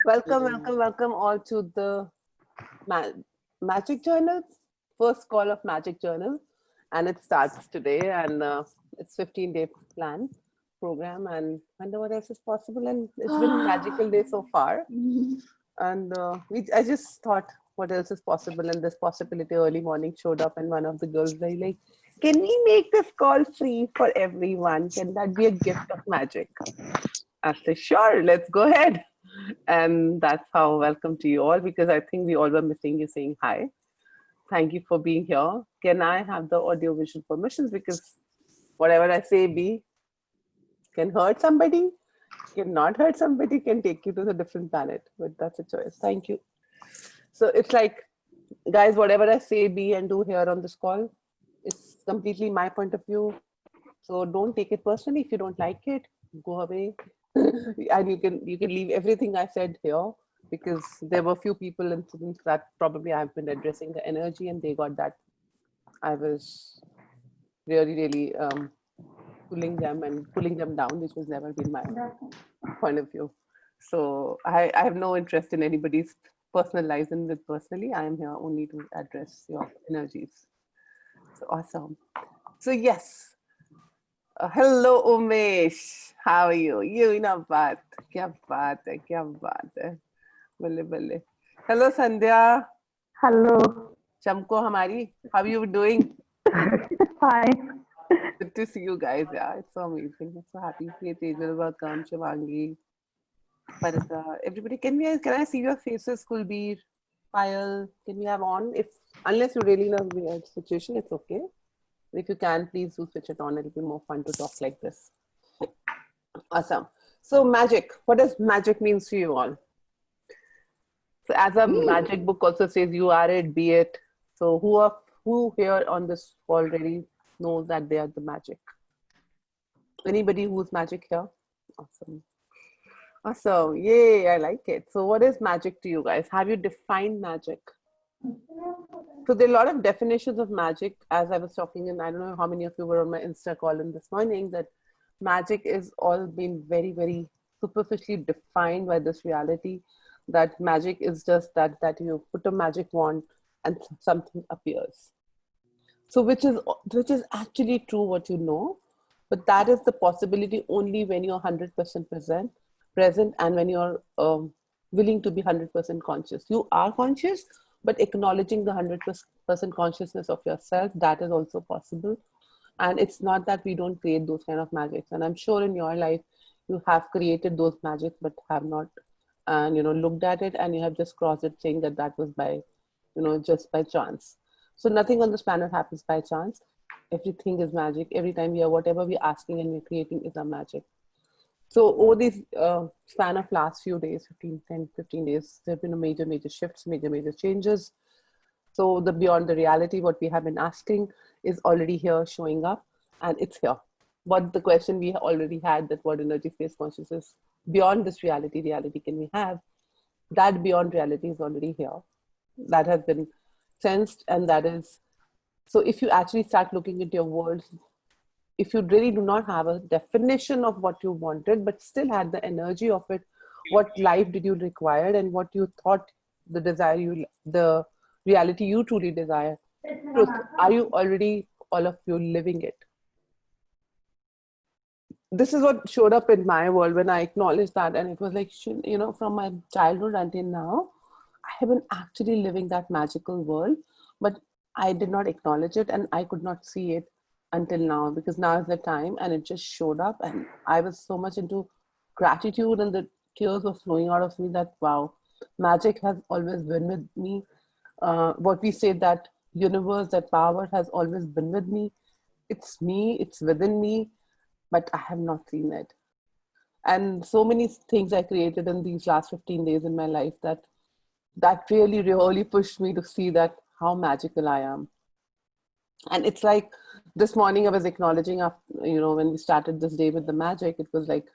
Welcome, welcome, welcome all to the Ma- Magic Journal, first call of Magic Journal. And it starts today, and it's 15-day plan program. And wonder what else is possible. And it's been magical day so far. And I just thought, what else is possible? And this possibility early morning showed up, and one of the girls was like, "Can we make this call free for everyone? Can that be a gift of magic?" I said, "Sure, let's go ahead." And that's how welcome to you all, because I think we all were missing you saying hi. Thank you for being here. Can I have the audio visual permissions? Because whatever I say be can hurt somebody, can not hurt somebody, can take you to the different planet. But that's a choice. Thank you. So it's like, guys, whatever I say, be, and do here on this call is completely my point of view. So don't take it personally. If you don't like it, go away. And you can leave everything I said here, because there were few people incidents that probably I've been addressing the energy, and they got that I was really pulling them down, which was never been my point of view. So I have no interest in anybody's personal lives, and with personally, I am here only to address your energies. So awesome. So yes, hello Umesh, how are you? You know what? क्या बात है, क्या बात है, बल्ले बल्ले. Hello Sandhya, Hello. Chamko हमारी, how you doing? Fine. Good to see you guys. Yeah, it's so amazing. I'm so happy. Hey Tejal, welcome, Shivangi, Parita, everybody. Can I see your faces? Kulbir, Payal, can we have on? If unless you're really in a weird situation, it's okay. If you can, please do switch it on. It'll be more fun to talk like this. Awesome. So magic. What does magic means to you all? So as a magic book also says, you are it, be it. So who here on this already knows that they are the magic? Anybody who's magic here? Awesome. Awesome. Yay, I like it. So what is magic to you guys? Have you defined magic? So there are a lot of definitions of magic, as I was talking, and I don't know how many of you were on my Insta call in this morning, that magic is all been very superficially defined by this reality, that magic is just that you put a magic wand and something appears. So which is actually true what you know, but that is the possibility only when you're 100% present, and when you're willing to be 100% conscious. You are conscious, but acknowledging the 100% consciousness of yourself, that is also possible. And it's not that we don't create those kind of magics. And I'm sure in your life you have created those magic, but have not, and looked at it, and you have just crossed it, saying that that was by, just by chance. So nothing on this planet happens by chance. Everything is magic. Every time we are, whatever we're asking and we're creating is a magic. So over this span of last few days, 15 days, there have been a major shifts, major changes. So the beyond the reality, what we have been asking is already here, showing up, and it's here. But the question we already had, that what energy space consciousness beyond this reality can we have? That beyond reality is already here. That has been sensed, and that is, so if you actually start looking at your world, if you really do not have a definition of what you wanted, but still had the energy of it, what life did you require, and what you thought the desire the reality you truly desire, truth, are you already, all of you, living it? This is what showed up in my world when I acknowledged that. And it was like, from my childhood until now, I have been actually living that magical world, but I did not acknowledge it, and I could not see it until now, because now is the time, and it just showed up. And I was so much into gratitude, and the tears were flowing out of me, that wow, magic has always been with me. What we say, that universe, that power has always been with me. It's me, it's within me, but I have not seen it. And so many things I created in these last 15 days in my life, that really pushed me to see that how magical I am. And it's like this morning I was acknowledging, after, when we started this day with the magic, it was like,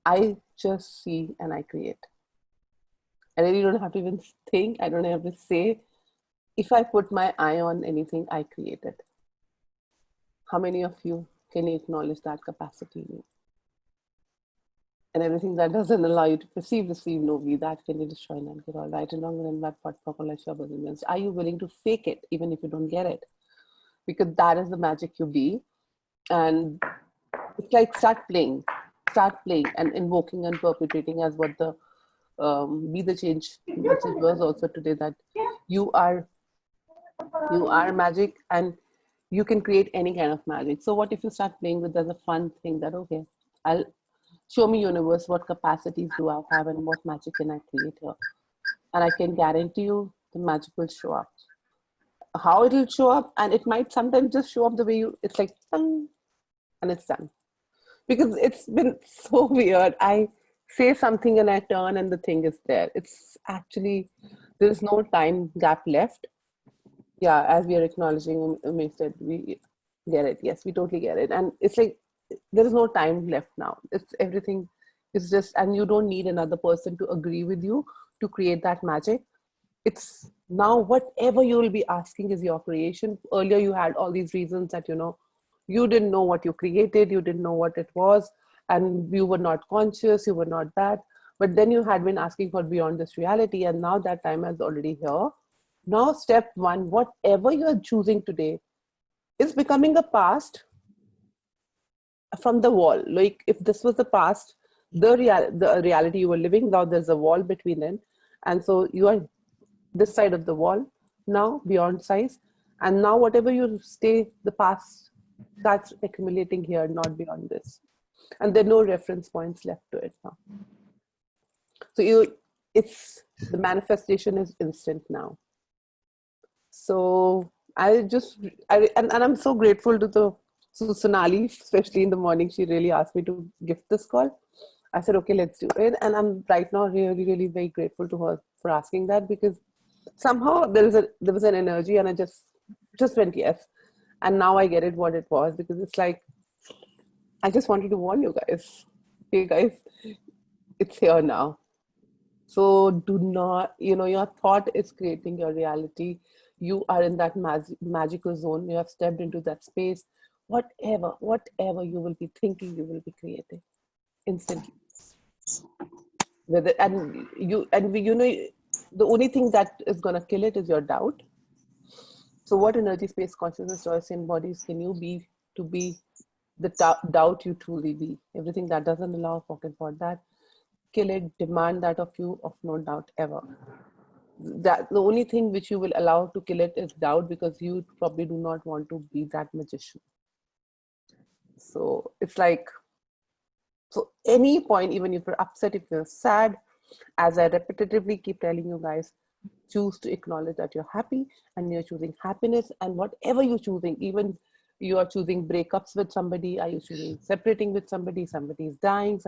I just see and I create. I really don't have to even think. I don't have to say. If I put my eye on anything, I create it. How many of you can you acknowledge that capacity in you? And everything that doesn't allow you to perceive, receive, know, be, that can you destroy and get all right and wrong and bad part, are you willing to fake it even if you don't get it? Because that is the magic you be. And it's like start playing and invoking and perpetuating, as what the be the change message was also today, that you are magic and you can create any kind of magic. So what if you start playing with as a fun thing, that okay, I'll show me universe, what capacities do I have and what magic can I create here? And I can guarantee you the magic will show up. How it'll show up, and it might sometimes just show up the way you, it's like "Tung," and it's done. Because it's been so weird. I say something and I turn and the thing is there. It's actually, there's no time gap left. Yeah, as we are acknowledging, Umesh said, we get it. Yes, we totally get it. And it's like, there is no time left now. It's everything is just, and you don't need another person to agree with you to create that magic. It's now whatever you will be asking is your creation. Earlier, you had all these reasons that, you didn't know what you created, you didn't know what it was, and you were not conscious, you were not that. But then you had been asking for beyond this reality, and now that time is already here. Now, step one, whatever you're choosing today is becoming a past from the wall. Like if this was the past, the reality you were living, now there's a wall between them. And so you are this side of the wall now, beyond size. And now whatever you stay, the past starts accumulating here, not beyond this. And there are no reference points left to it now. So the manifestation is instant now. So and I'm so grateful to Sonali, especially in the morning. She really asked me to gift this call. I said, okay, let's do it. And I'm right now really, really very grateful to her for asking that, because somehow there was an energy and I just went yes. And now I get it what it was, because it's like, I just wanted to warn you guys. Hey guys, it's here now. So do not, your thought is creating your reality. You are in that magical zone. You have stepped into that space. Whatever you will be thinking, you will be creating instantly. The only thing that is going to kill it is your doubt. So what energy, space, consciousness, choice, and bodies can you be to be the doubt you truly be? Everything that doesn't allow, forget about that. Kill it, demand that of you, of no doubt ever. That the only thing which you will allow to kill it is doubt, because you probably do not want to be that magician. So it's like, so any point, even if you're upset, if you're sad, as I repetitively keep telling you guys, choose to acknowledge that you're happy and you're choosing happiness. And whatever you're choosing, even you are choosing breakups with somebody, are you choosing separating with somebody, somebody is dying,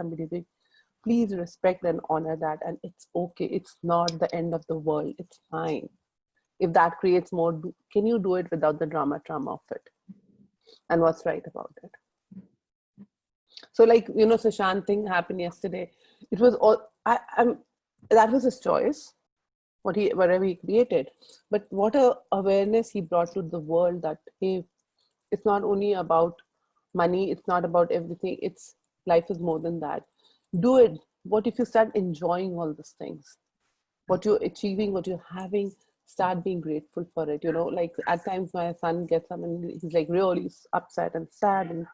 please respect and honor that. And it's okay. It's not the end of the world. It's fine. If that creates more, can you do it without the drama of it? And what's right about it? So like, Sushant thing happened yesterday. It was all, that was his choice, whatever he created. But what a awareness he brought to the world, that, hey, it's not only about money. It's not about everything. Life is more than that. Do it. What if you start enjoying all these things? What you're achieving, what you're having, start being grateful for it. Like at times my son gets up and he's like really upset and sad. And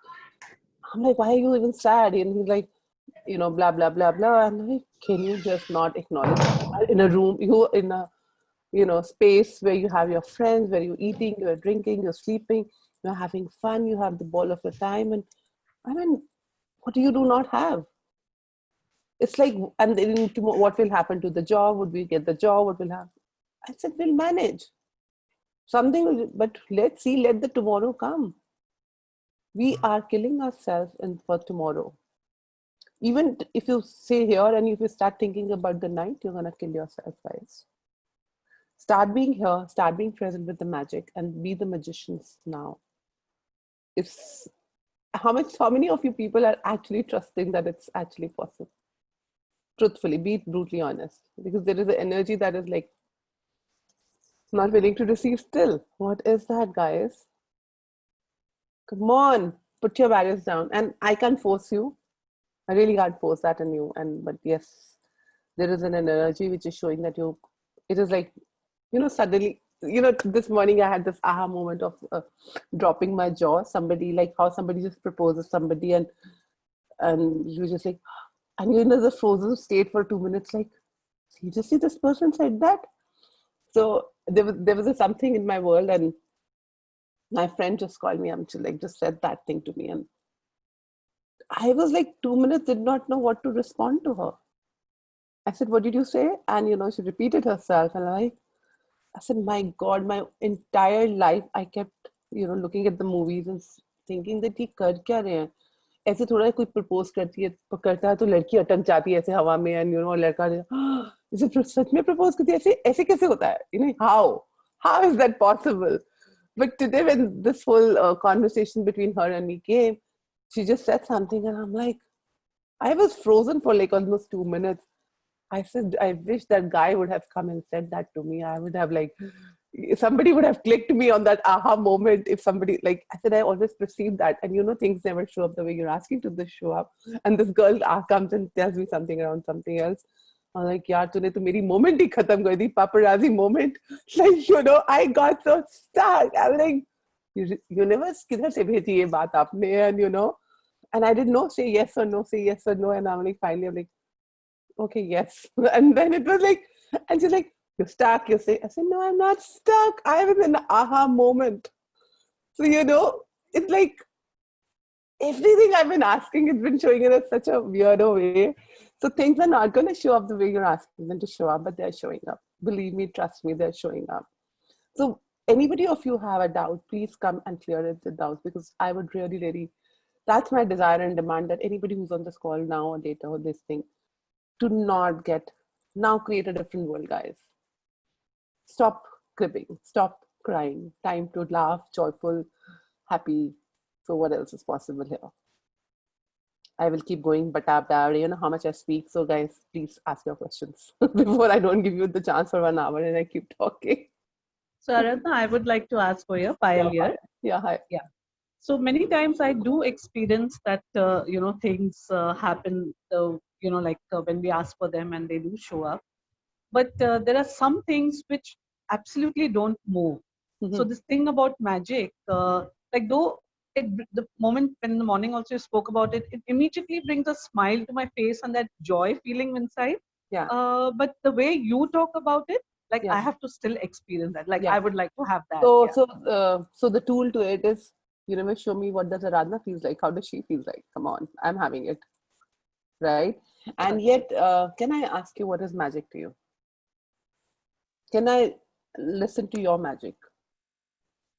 I'm like, why are you even sad? And he's like, blah, blah, blah, blah. And I'm like, can you just not acknowledge that? In a room, you're in a, space where you have your friends, where you're eating, you're drinking, you're sleeping, you're having fun, you have the ball of your time. And I mean, what do you do not have? It's like, and then what will happen to the job? Would we get the job? What will happen? I said, we'll manage. But let's see, let the tomorrow come. We are killing ourselves for tomorrow. Even if you stay here and if you start thinking about the night, you're going to kill yourself, guys. Start being here, start being present with the magic, and be the magicians now. How many of you people are actually trusting that it's actually possible? Truthfully, be brutally honest, because there is an energy that is like not willing to receive still. What is that, guys? Come on, put your barriers down. And I can't force you. I really can't force that on you. But yes, there is an energy which is showing that you. It is like, suddenly, this morning I had this aha moment of dropping my jaw. Somebody, like how somebody just proposes somebody, and you just like, and you're in a frozen state for 2 minutes, like, seriously, this person said that. So there was something in my world, and my friend just called me up. She like just said that thing to me, and I was like 2 minutes, did not know what to respond to her. I said, "What did you say?" And she repeated herself, and I said, "My God, my entire life I kept looking at the movies and thinking that ये कर क्या रहे हैं? ऐसे थोड़ा कोई propose करता है तो लड़की अटक जाती है ऐसे हवा में, एंड और लड़का इसे सच में प्रपोज करती है, ऐसे ऐसे कैसे होता है? How is that possible? But today when this whole conversation between her and me came, she just said something, and I'm like, I was frozen for like almost 2 minutes. I said, I wish that guy would have come and said that to me. I would have like, somebody would have clicked me on that aha moment. If somebody, like, I said, I always perceive that. And things never show up the way you're asking to this show up. And this girl comes and tells me something around something else. I'm like, yaar, tune to meri moment hi khatam kar di, paparazzi moment. Like, I got so stuck. I'm like, universe, kidhar se bheji ye baat aapne? And I didn't know, say yes or no, say yes or no. And I'm like, finally, I'm like, okay, yes. And then it was like, and she's like, you're stuck. You say, I said, no, I'm not stuck. I was in an aha moment. So, it's like everything I've been asking, it's been showing in such a weirdo way. So things are not going to show up the way you're asking them to show up, but they're showing up. Believe me, trust me, they're showing up. So anybody of you have a doubt, please come and clear it, the doubts, because I would really, really, that's my desire and demand, that anybody who's on this call now or later or this thing, to not now create a different world, guys. Stop cribbing, stop crying. Time to laugh, joyful, happy. So what else is possible here? I will keep going, but you know how much I speak. So guys, please ask your questions before I don't give you the chance for 1 hour and I keep talking. So Aradhna, I would like to ask for your Payal here. Yeah, hi. Yeah. So many times I do experience that, things happen, when we ask for them and they do show up. But there are some things which absolutely don't move. Mm-hmm. So this thing about magic, the moment when in the morning also you spoke about it, it immediately brings a smile to my face and that joy feeling inside. Yeah. But the way you talk about it, Yeah. I have to still experience that. Yeah. I would like to have that. So the tool to it is, show me what does Aradhna feels like. How does she feel like? Come on, I'm having it, right? And yet, can I ask you what is magic to you? Can I listen to your magic?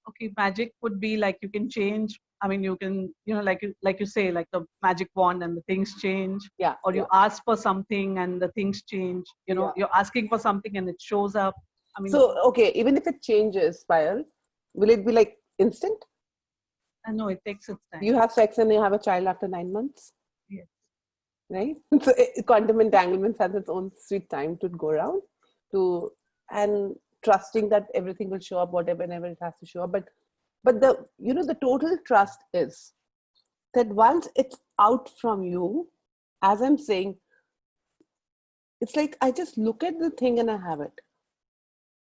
Okay, magic would be like you can change. I mean, you can, like you say, like the magic wand and the things change. Yeah. Or you ask for something and the things change. You're asking for something and it shows up. I mean, so okay, even if it changes, Payal, will it be like instant? No, it takes its time. You have sex and you have a child after 9 months? Yes. Right? So quantum entanglement has its own sweet time to go around, and trusting that everything will show up, whenever it has to show up. But the total trust is that once it's out from you, as I'm saying, it's like I just look at the thing and I have it.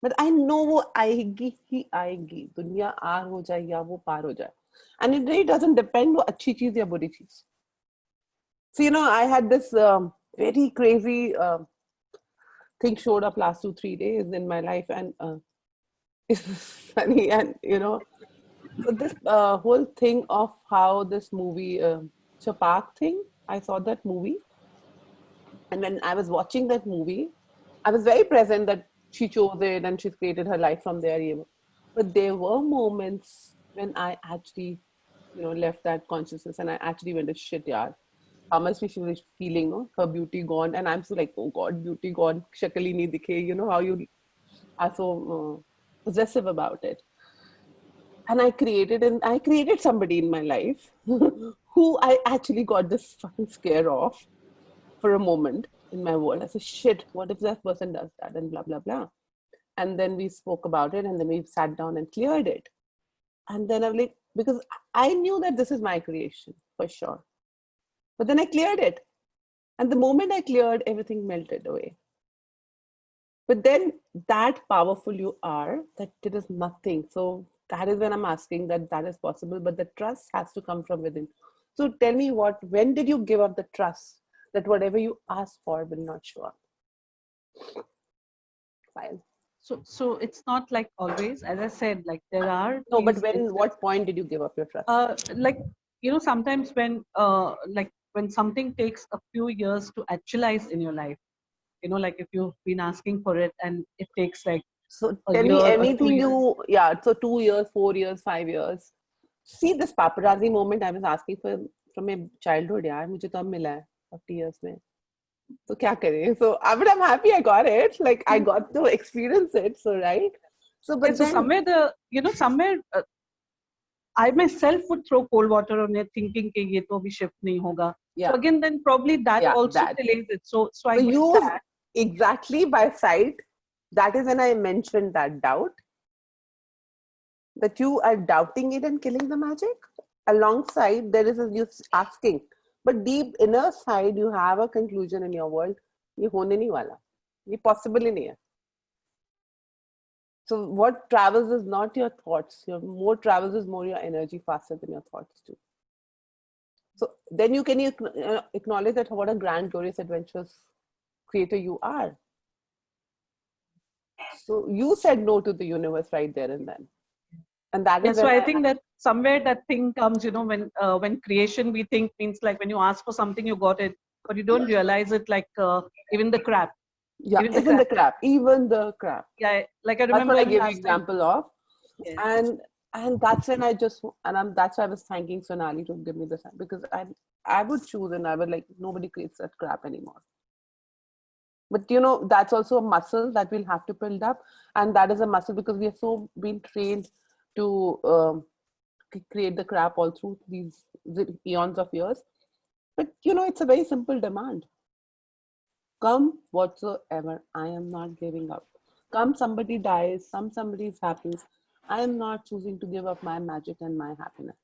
But I know वो आएगी ही आएगी, दुनिया are हो जाए या वो पार हो जाए, and it really doesn't depend वो अच्छी चीज या बुरी चीज. So I had this very crazy thing showed up last 2-3 days in my life, and it's funny, and so this whole thing of how this movie Chapak thing, I saw that movie, and when I was watching that movie, I was very present that she chose it and she's created her life from there. But there were moments when I actually, left that consciousness and I actually went to shit, yaar. How much she was feeling, no? Her beauty gone, and I'm so like, oh God, beauty gone, shakali nahi dikhe. How you are so possessive about it. And I created somebody in my life who I actually got this fucking scare of for a moment in my world. I said, shit, what if that person does that, and blah, blah, blah. And then we spoke about it, and then we sat down and cleared it. And then I'm like, because I knew that this is my creation for sure. But then I cleared it. And the moment I cleared, everything melted away. But then that powerful you are, that there is nothing. So that is when I'm asking that is possible, but the trust has to come from within. So tell me when did you give up the trust that whatever you ask for will not show up? Fine. So it's not like always, as I said, like there are No, but these what point did you give up your trust? like sometimes when like when something takes a few years to actualize in your life, like if you've been asking for it and it takes like So a tell year me or 2 anything years. yeah, so 2 years, 4 years, 5 years. See this paparazzi moment I was asking for from my childhood, यार मुझे तो अब मिला है 40 years में. So क्या करें? So but I'm happy I got it. Like I got to experience it. So right. So but So then somewhere somewhere I myself would throw cold water on it, thinking कि ये तो अभी shift नहीं होगा. yeah, So again, then probably that yeah, also that. delays it. So I So get you that. exactly by sight. That is when I mentioned that doubt. That you are doubting it and killing the magic. Alongside, there is you asking, but deep inner side, you have a conclusion in your world. ये होने नहीं वाला, ये possible ही नहीं है. So what travels is not your thoughts. Your more travels is more your energy faster than your thoughts too. So then you can acknowledge that what a grand, glorious, adventurous creator you are. So you said no to the universe right there and then. And that is So when I think that somewhere that thing comes, when creation we think means like when you ask for something, you got it, but you don't realize it like even the crap. yeah, Even even the crap, even the crap. Yeah, like I That's remember what I even gave you last time. example of. Yeah. And that's when that's why I was thanking Sonali to give me this, because I would choose and I would like, nobody creates that crap anymore. But that's also a muscle that we'll have to build up, and that is a muscle because we are so been trained to create the crap all through these eons of years. But it's a very simple demand. Come whatsoever, I am not giving up. Come somebody dies, somebody happens, I am not choosing to give up my magic and my happiness.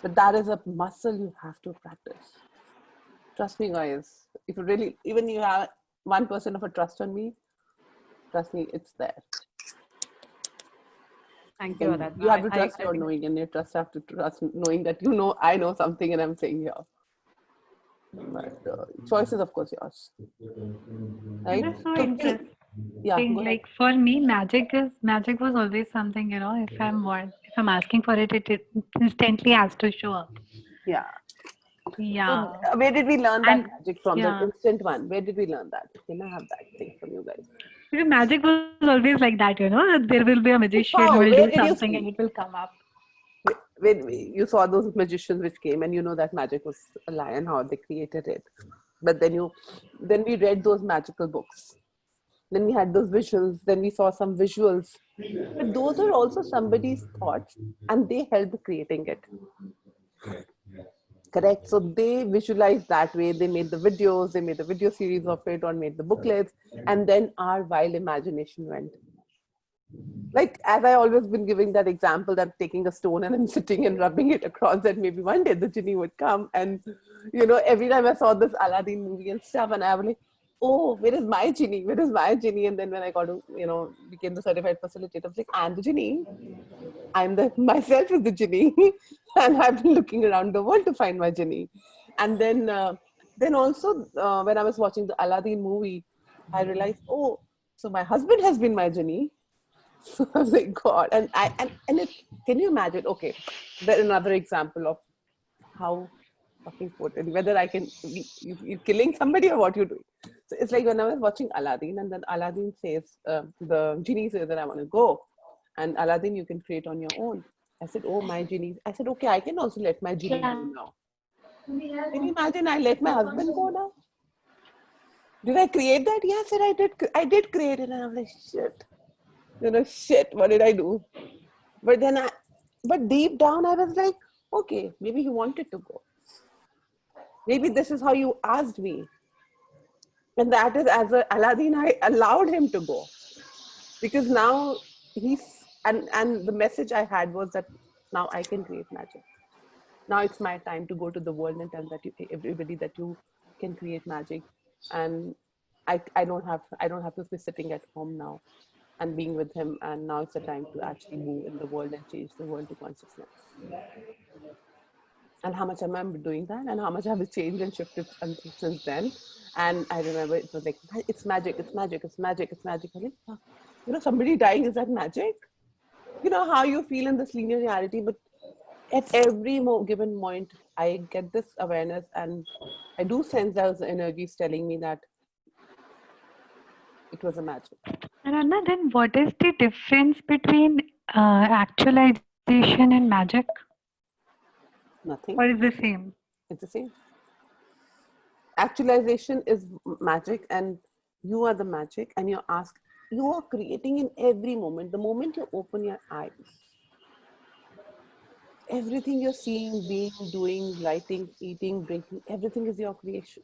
But that is a muscle you have to practice. Trust me, guys. If you really, even you have 1% of a trust on me, trust me, it's there. Thank you, And Aradhana. you have to trust I your think knowing, and your trust have to trust knowing that I know something and I'm saying here. But choice is of course yours, right? That's so So interesting. yeah, go ahead. Like for me, magic was always something, if I'm asking for it, it instantly has to show up. Yeah. So Yeah. where did we learn that And magic from? The yeah. instant one. Where did we learn that? Can I have that thing from you guys? Because magic was always like that, there will be a magician who How? will Where do did you something and see? it will come up. When you saw those magicians which came, and that magic was a lie and how they created it. But then we read those magical books. Then we had those visions. Then we saw some visuals. But those are also somebody's thoughts, and they helped creating it. Correct. So they visualized that way. They made the videos. They made the video series of it, or made the booklets, and then our wild imagination went. Like, as I always been giving that example, that I'm taking a stone and I'm sitting and rubbing it across, that maybe one day the genie would come. And every time I saw this Aladdin movie and stuff, and I was like, oh, where is my genie? Where is my genie? And then when I got to became the certified facilitator, I was like, I'm the genie. I'm the myself is the genie. And I've been looking around the world to find my genie. And then also when I was watching the Aladdin movie, I realized, oh, so my husband has been my genie. So I was like, God, and can you imagine? Okay, there's another example of how fucking potent. Whether I can, you're killing somebody or what you're doing. So it's like when I was watching Aladdin, and then Aladdin says, the genie says that I want to go, and Aladdin you can create on your own. I said, oh, my genie. I said, okay, I can also let my genie go now. Can you imagine? I let my husband go now. Did I create that? Yes, sir, I did. I did create it, and I'm like, shit. Shit, what did I do? But deep down, I was like, okay, maybe he wanted to go. Maybe this is how you asked me. And that is, as a Aladdin, I allowed him to go. Because now and the message I had was that now I can create magic. Now it's my time to go to the world and tell everybody that you can create magic, and I don't have to be sitting at home now and being with him, and now it's the time to actually move in the world and change the world to consciousness. And how much I remember doing that, and how much I have changed and shifted since then. And I remember it was like, it's magic, it's magic, it's magic, it's magic. I'm like, fuck. Somebody dying, is that magic? How you feel in this linear reality, but at every given moment, I get this awareness, and I do sense those energies telling me that it was a magic. And Anna, then what is the difference between actualization and magic? Nothing. Or is the same? It's the same. Actualization is magic, and you are the magic, and you are creating in every moment. The moment you open your eyes, everything you're seeing, being, doing, writing, eating, drinking, everything is your creation.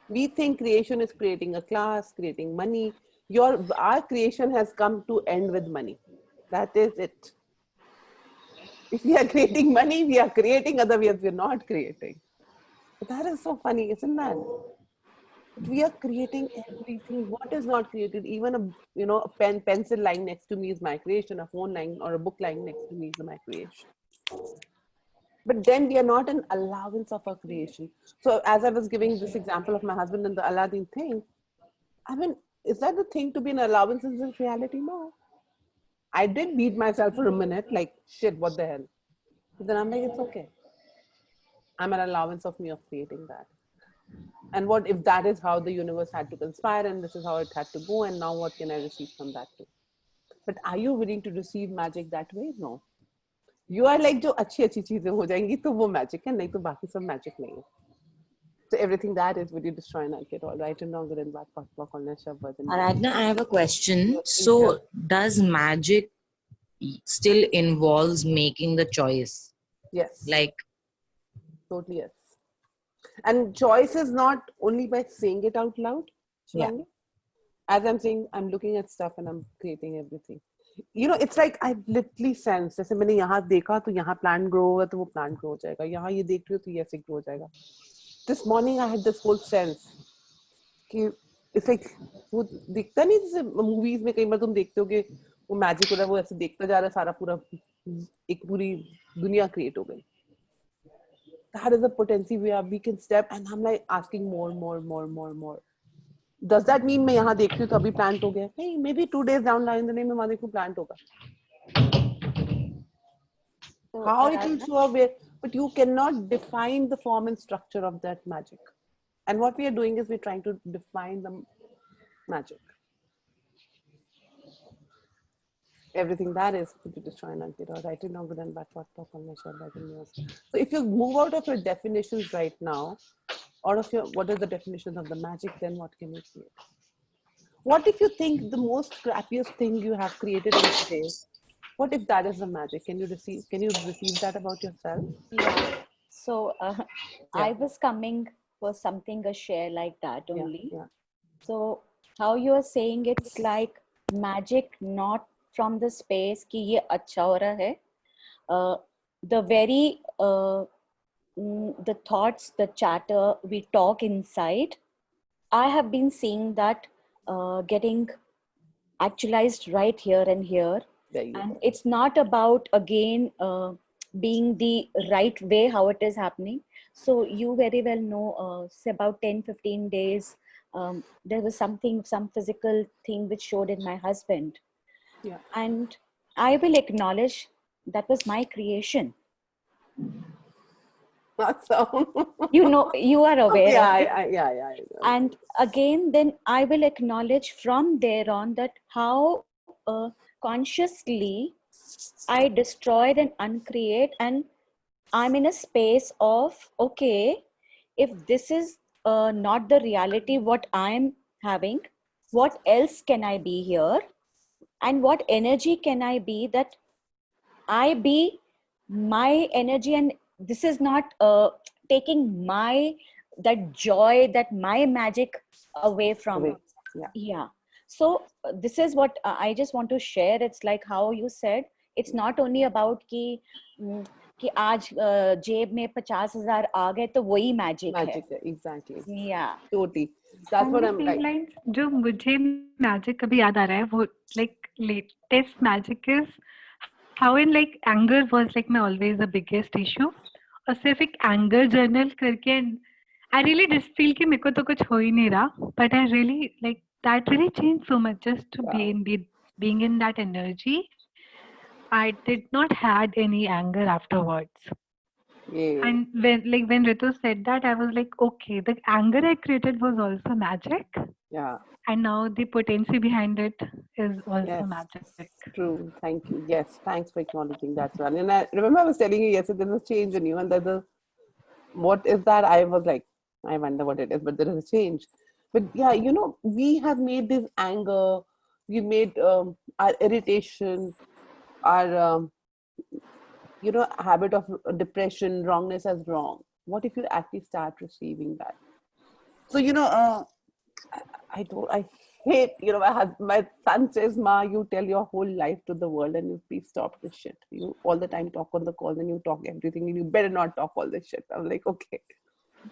We think creation is creating a class, creating money. Our creation has come to end with money. That is it. If we are creating money, we are creating, otherwise we're not creating. But that is so funny, isn't that? We are creating everything. What is not created? Even a pencil lying next to me is my creation. A phone lying or a book lying next to me is my creation. But then we are not an allowance of our creation. So as I was giving this example of my husband and the Aladdin thing, I mean, is that the thing to be an allowance in this reality? No. I did beat myself for a minute, like, shit, what the hell? But then I'm like, it's okay. I'm an allowance of me of creating that. And what if that is how the universe had to conspire, and this is how it had to go, and now what can I receive from that too? But are you willing to receive magic that way? No. You are like, जो अच्छी अच्छी चीजें हो जाएंगी तो वो magic है, नहीं तो बाकी सब magic नहीं है. So everything that is, would you destroy and get all right and longer and back Aradhana, I have a question. So does magic still involves making the choice? Yes. Like, totally yes. And choice is not only by saying it out loud. Shivangi. Yeah. As I'm saying, I'm looking at stuff and I'm creating everything. It's like I literally sense. जैसे मैंने यहाँ देखा तो यहाँ plant grow होगा तो वो plant grow हो जाएगा. यहाँ ये देख रही हो तो ये ऐसे grow हो जाएगा. This morning I had this whole sense कि it's like वो दिखता नहीं जैसे movies में कई बार तुम देखते हो कि वो magic हो रहा है, वो ऐसे देखता जा रहा है, सारा पूरा एक पूरी दुनिया create हो गई. That is the potency we can step, and I'm like asking more. Does that mean मैं यहाँ देख रही हूँ तो अभी plant हो गया? नहीं, maybe 2 days down the line मैं वहाँ देखूँ plant होगा. So, how it will show up, but you cannot define the form and structure of that magic. And what we are doing is we're trying to define the magic. Everything that is to destroy and get out. I did not go down back what talk on my share by the news. So if you move out of your definitions right now, out of your what is the definition of the magic, then what can you create? What if you think the most crappiest thing you have created in today? What if that is the magic? Can you receive that about yourself? Yeah. So I was coming for something a share like that only. Yeah. So how you are saying it's like magic, not from the space कि ये अच्छा हो रहा है. The very the thoughts, the chatter we talk inside, I have been seeing that getting actualized right here and here. And it's not about again being the right way how it is happening. So you very well know, say about 10-15 days, there was some physical thing which showed in my husband. Yeah. And I will acknowledge that was my creation. Awesome. You are aware. Yeah. And again, then I will acknowledge from there on that how consciously I destroyed and uncreate, and I'm in a space of, okay, if this is not the reality what I'm having, what else can I be here? And what energy can I be that I be my energy, and this is not taking that joy, that my magic away from it. Yeah. So this is what I just want to share. It's like how you said, it's not only about कि कि आज जेब में 50,000 आ गए तो वही magic है. Magic, exactly. Yeah. Totally. That's what I'm like. Lines जो मुझे मैजिक कभी याद आ रहा है वो like latest magic is how in like anger was like my always the biggest issue और सिर्फ एक एंगर जर्नल करके आई रियली जस्ट फील कि मेरे को तो कुछ हो ही नहीं रहा but I really like that really change so much just to be in being in that energy. I did not had any anger afterwards. Yeah. And when Ritu said that, I was like, okay, the anger I created was also magic. Yeah. And now the potency behind it is also Yes. magic. True. Thank you. Yes. Thanks for acknowledging that one. And I remember I was telling you yesterday there's a change in you, and there's a what is that? I was like, I wonder what it is, but there is a change. But yeah, you know, we have made this anger, we made our irritation, our you know, habit of depression, wrongness as wrong. What if you actually start receiving that? So you know, I hate, you know, my son says, "Ma, you tell your whole life to the world, and you please stop this shit. You all the time talk on the call, and you talk everything, and you better not talk all this shit." I'm like, okay,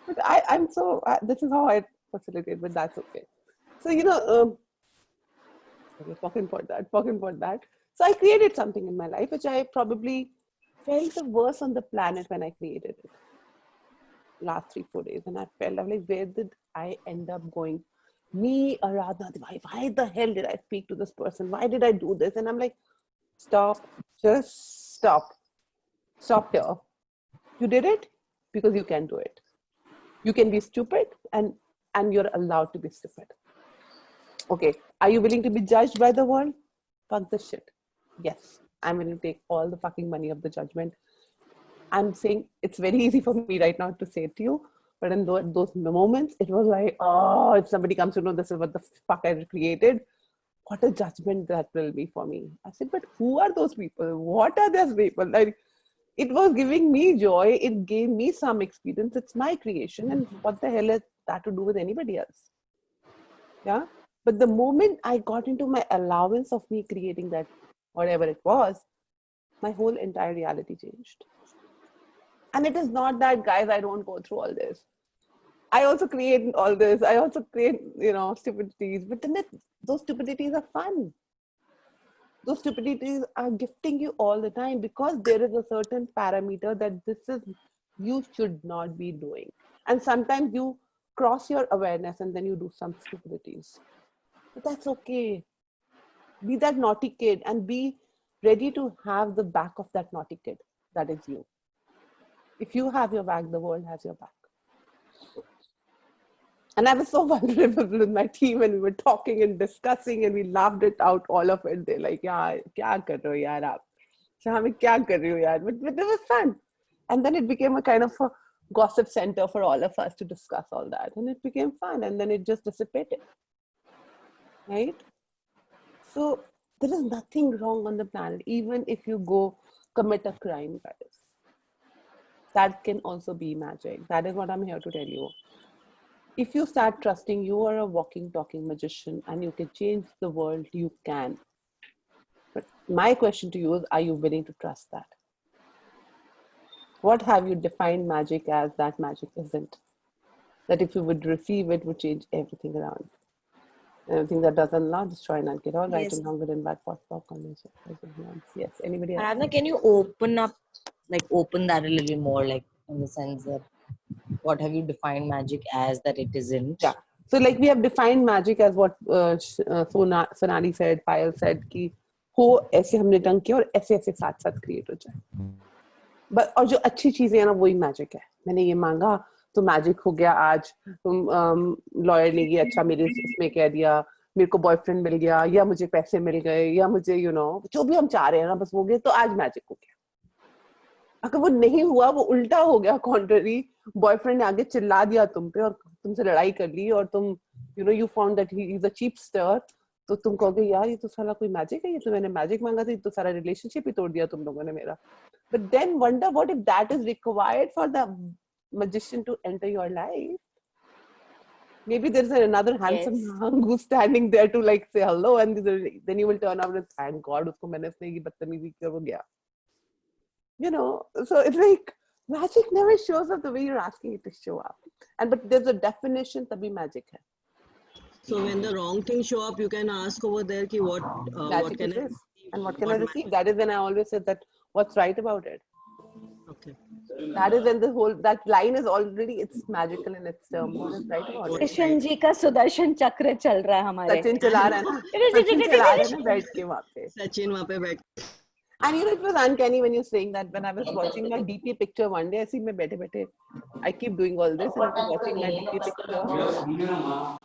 but I'm so this is how I facilitate, but that's okay. So you know, okay, talking for that. So I created something in my life which I probably felt the worst on the planet when I created it. Last 3-4 days, and I felt I'm like, where did I end up going? Me, Aradhana, why the hell did I speak to this person? Why did I do this? And I'm like, stop, just stop here. You did it because you can do it. You can be stupid, and you're allowed to be stupid. Okay, are you willing to be judged by the world? Fuck this shit. Yes, I'm willing to take all the fucking money of the judgment. I'm saying it's very easy for me right now to say it to you, but in those moments, it was like, oh, if somebody comes to know this is what the fuck I created, what a judgment that will be for me. I said, but who are those people? What are those people? Like, it was giving me joy. It gave me some experience. It's my creation, and what the hell has that to do with anybody else? Yeah. But the moment I got into my allowance of me creating that, whatever it was, my whole entire reality changed. And it is not that, guys, I don't go through all this. I also create all this. I also create, you know, stupidities. But then those stupidities are fun. Those stupidities are gifting you all the time because there is a certain parameter that this is, you should not be doing. And sometimes you cross your awareness and then you do some stupidities. But that's okay. Be that naughty kid and be ready to have the back of that naughty kid. That is you. If you have your back, the world has your back. And I was so vulnerable with my team, and we were talking and discussing, and we laughed it out, all of it. They're like, "Yeah, kya kar rahe ho yaar aap? Shami, kya kar rahe ho yaar?" But it was fun. And then it became a kind of a gossip center for all of us to discuss all that. And it became fun, and then it just dissipated. Right? So there is nothing wrong on the planet, even if you go commit a crime, guys. That can also be magic. That is what I'm here to tell you. If you start trusting you are a walking, talking magician and you can change the world, you can. But my question to you is, are you willing to trust that? What have you defined magic as that magic isn't? That if you would receive it, would change everything around. Anything that doesn't not destroy, not get all right Yes. and longer than bad for conversation. Yes, anybody else? Aradhana, can you open that a little more, like in the sense that what have you defined magic as that it isn't? Yeah. So like we have defined magic as what Sonali said, Payal said कि हो ऐसे हमने ढंग किया और ऐसे ऐसे साथ साथ क्रिएट हो जाए. But और जो अच्छी चीजें हैं ना वही मैजिक है. मैंने ये मांगा तो मैजिक हो गया आज. तुम लॉयर ने ये अच्छा मेरे इसमें कह दिया. मेरे को बॉयफ्रेंड मिल गया या मुझे पैसे मिल गए या मुझे you know जो भी हम चाह रहे हैं ना बस वो गए तो आज मैजिक हो गया. अगर वो नहीं हुआ वो उल्टा हो गया कॉन्ट्ररी बॉयफ्रेंड ने आगे चिल्ला दिया तुम पे और तुमसे लड़ाई कर ली और तुम you found that he is a cheapster तो तुम कहोगे यार ये तो साला कोई मैजिक है ये तो मैंने मैजिक मांगा था ये तो सारा रिलेशनशिप ही तोड़ दिया तुम लोगों ने मेरा. But then wonder what if that is required for the magician to enter your life. Maybe there's another handsome hunk who's standing there to like say hello and then you will turn around and thank God उसको मैंने इसने ये बदतमीजी की और वो गया. So it's like magic never shows up the way you're asking it to show up. But there's a definition tabhi magic hai. So when the wrong things show up, you can ask over there, ki what Magic can is I this, receive? and what can I What receive? That is when I always said that what's right about it. Okay. That is when that line is already, it's magical in its term. What is right about it? Krishna ji का सुदर्शन चक्र चल रहा है हमारे. सचिन चला रहा है ना, सचिन चला रहा है ना बैठ के वहाँ पे. Sachin वहाँ पे बैठ. And it was uncanny when you're saying that. When I was watching my DP picture one day, ऐसे ही मैं बैठे I keep doing all this and I was watching my DP picture.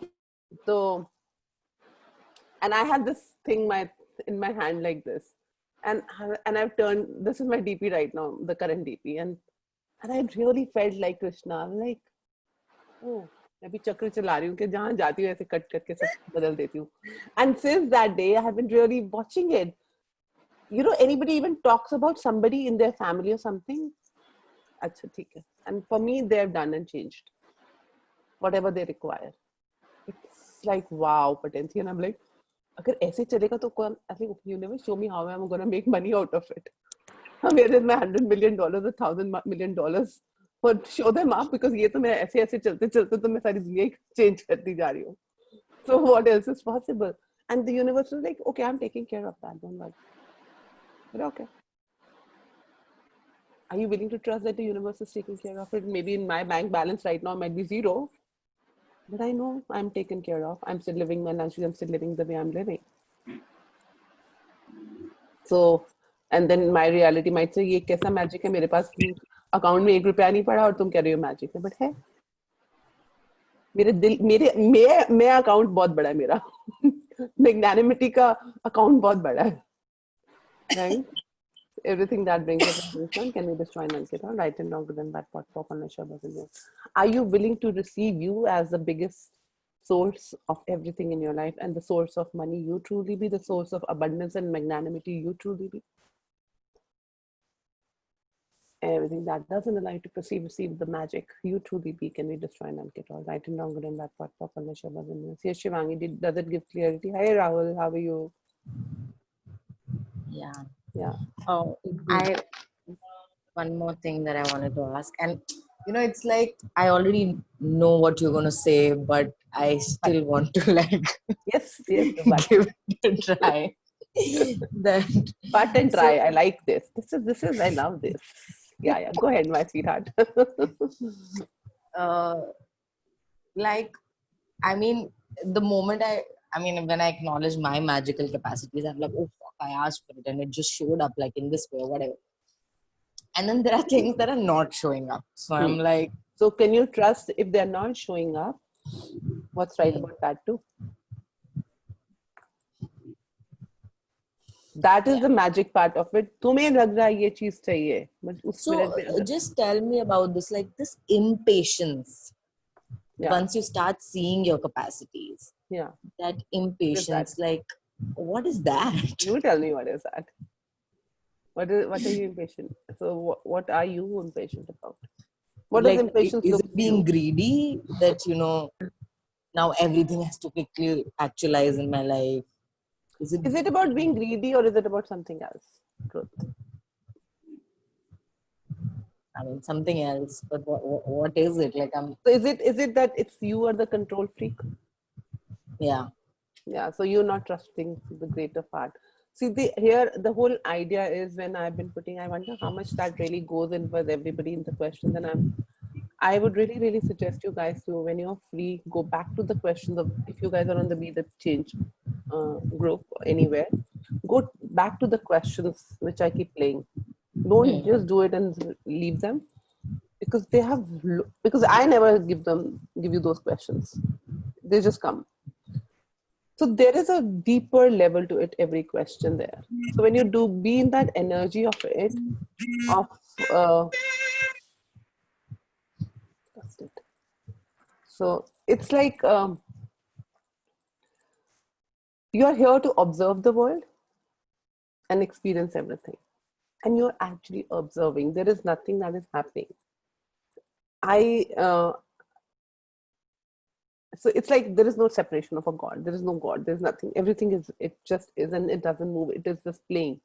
So, and I have this thing in my hand like this, and I've turned. This is my DP right now, the current DP, and I really felt like Krishna. I'm like, oh, मैं भी चक्र चला रही हूँ कि जहाँ जाती हूँ ऐसे कट करके सब बदल देती हूँ. And since that day, I have been really watching it. Anybody even talks about somebody in their family or something, अच्छा ठीक है. And for me, they have done and changed whatever they require. It's like wow, potency, and I'm like, अगर ऐसे चलेगा तो कौन? I think you never show me how I'm gonna make money out of it. Where is my $100 million, $1,000 million? But show them up, because ये तो मैं ऐसे चलते तो मैं सारी दुनिया change करती जा रही हूँ. So what else is possible? And the universe is like, okay, I'm taking care of that. Don't worry. But okay. Are you willing to trust that the universe is taking care of it? Maybe in my bank balance right now might be zero, but I know I'm taken care of. I'm still living my life. I'm still living the way I'm living. So, and then my reality might say, ये कैसा magic है? मेरे पास account में ₹1 नहीं पड़ा और तुम कह रहे हो magic है, but है. मेरा account बहुत बड़ा है मेरा. Magnanimity का account बहुत बड़ा है. Right? Everything that brings up can be destroyed and get on right and wrong than that pot pop on my show. Are you willing to receive you as the biggest source of everything in your life, and the source of money you truly be, the source of abundance and magnanimity you truly be? Everything that doesn't allow you to receive the magic you truly be can be destroyed and get all right and wrong than that pot pop on my show. Yes, Shivangi, does it give clarity? Hi Rahul, how are you? Yeah. Oh, one more thing that I wanted to ask, and it's like I already know what you're gonna say, but I still want to yes, give it a try. But and try. I like this. This is. I love this. Yeah. Go ahead, my sweetheart. The moment when I acknowledge my magical capacities, I'm like, oh fuck, I asked for it and it just showed up like in this way or whatever. And then there are things that are not showing up. So I'm like, so can you trust if they're not showing up? What's right about that too? That is the magic part of it. तुम्हें लग रहा है ये चीज चाहिए, but so just tell me about this, like this impatience. Yeah. Once you start seeing your capacities, that impatience, like what is that? You tell me, what is that? What are you impatient? So what are you impatient about? What like, does impatience is look it being greedy that now everything has to quickly actualize in my life? Is it about being greedy, or is it about something else? Truth. Something else, but what is it? Like So is it that it's you are the control freak? Yeah. So you're not trusting the greater part. See, the whole idea is, when I've been putting, I wonder how much that really goes in with everybody in the questions. And I would really, really suggest you guys to, when you're free, go back to the questions of, if you guys are on the Be the Change group or anywhere, go back to the questions which I keep playing. Don't just do it and leave them, because because I never give you those questions. They just come. So there is a deeper level to it, every question there. So when you be in that energy of it, so it's like you're here to observe the world and experience everything. And you're actually observing. There is nothing that is happening. So it's like there is no separation of a God. There is no God. There's nothing. Everything is, it just is, and it doesn't move. It is just playing.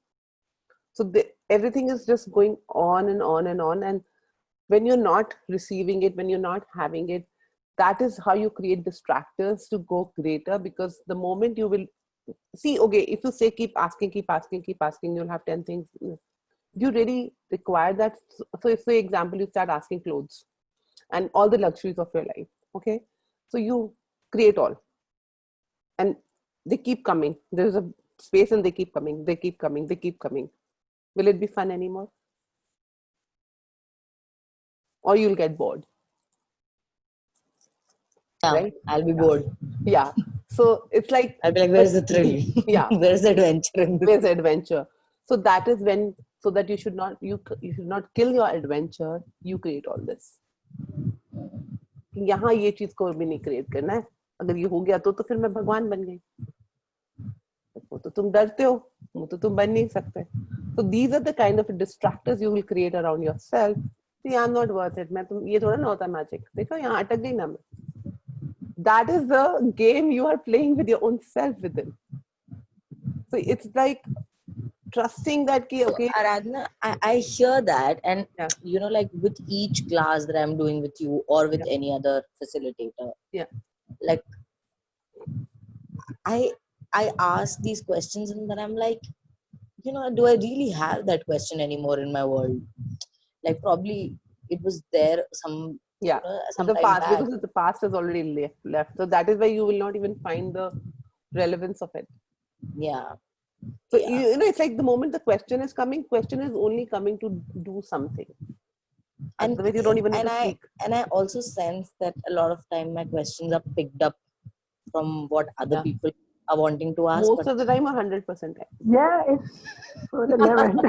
So everything is just going on and on and on. And when you're not receiving it, when you're not having it, that is how you create distractors to go greater. Because the moment you will see, okay, if you say keep asking, you'll have 10 things. Do you really require that? So if, for example, you start asking clothes and all the luxuries of your life, okay, so you create all, and they keep coming. There's a space and they keep coming, they keep coming, they keep coming. Will it be fun anymore? Or you'll get bored, Yeah, right? I'll be bored. Yeah. So it's like, I'll be like, where's the thrill? Yeah. Where's the adventure in this? where's the adventure? So that is when, so that you should not kill your adventure. You create all this. यहाँ ये चीज को भी नहीं create करना है. अगर ये हो गया तो फिर मैं भगवान बन गई. वो तो तुम डरते हो, वो तो तुम बन नहीं सकते. So these are the kind of distractors you will create around yourself. See, I'm not worth it. मैं तुम ये थोड़ा ना होता magic. देखो यहाँ अटक गई ना मैं. That is the game you are playing with your own self within. So it's like trusting that okay. So, Aradhana, I hear that, and you know, like with each class that I'm doing with you or with any other facilitator, like I ask these questions, and then I'm like, you know, do I really have that question anymore in my world? Like probably it was there some some the time past back. because the past is already left. So that is why you will not even find the relevance of it. Yeah. So you know, it's like the moment the question is coming, question is only coming to do something. And otherwise you don't even need to speak. And I also sense that a lot of time my questions are picked up from what other people are wanting to ask. Most of the time, 100%. Yeah, it's so relevant.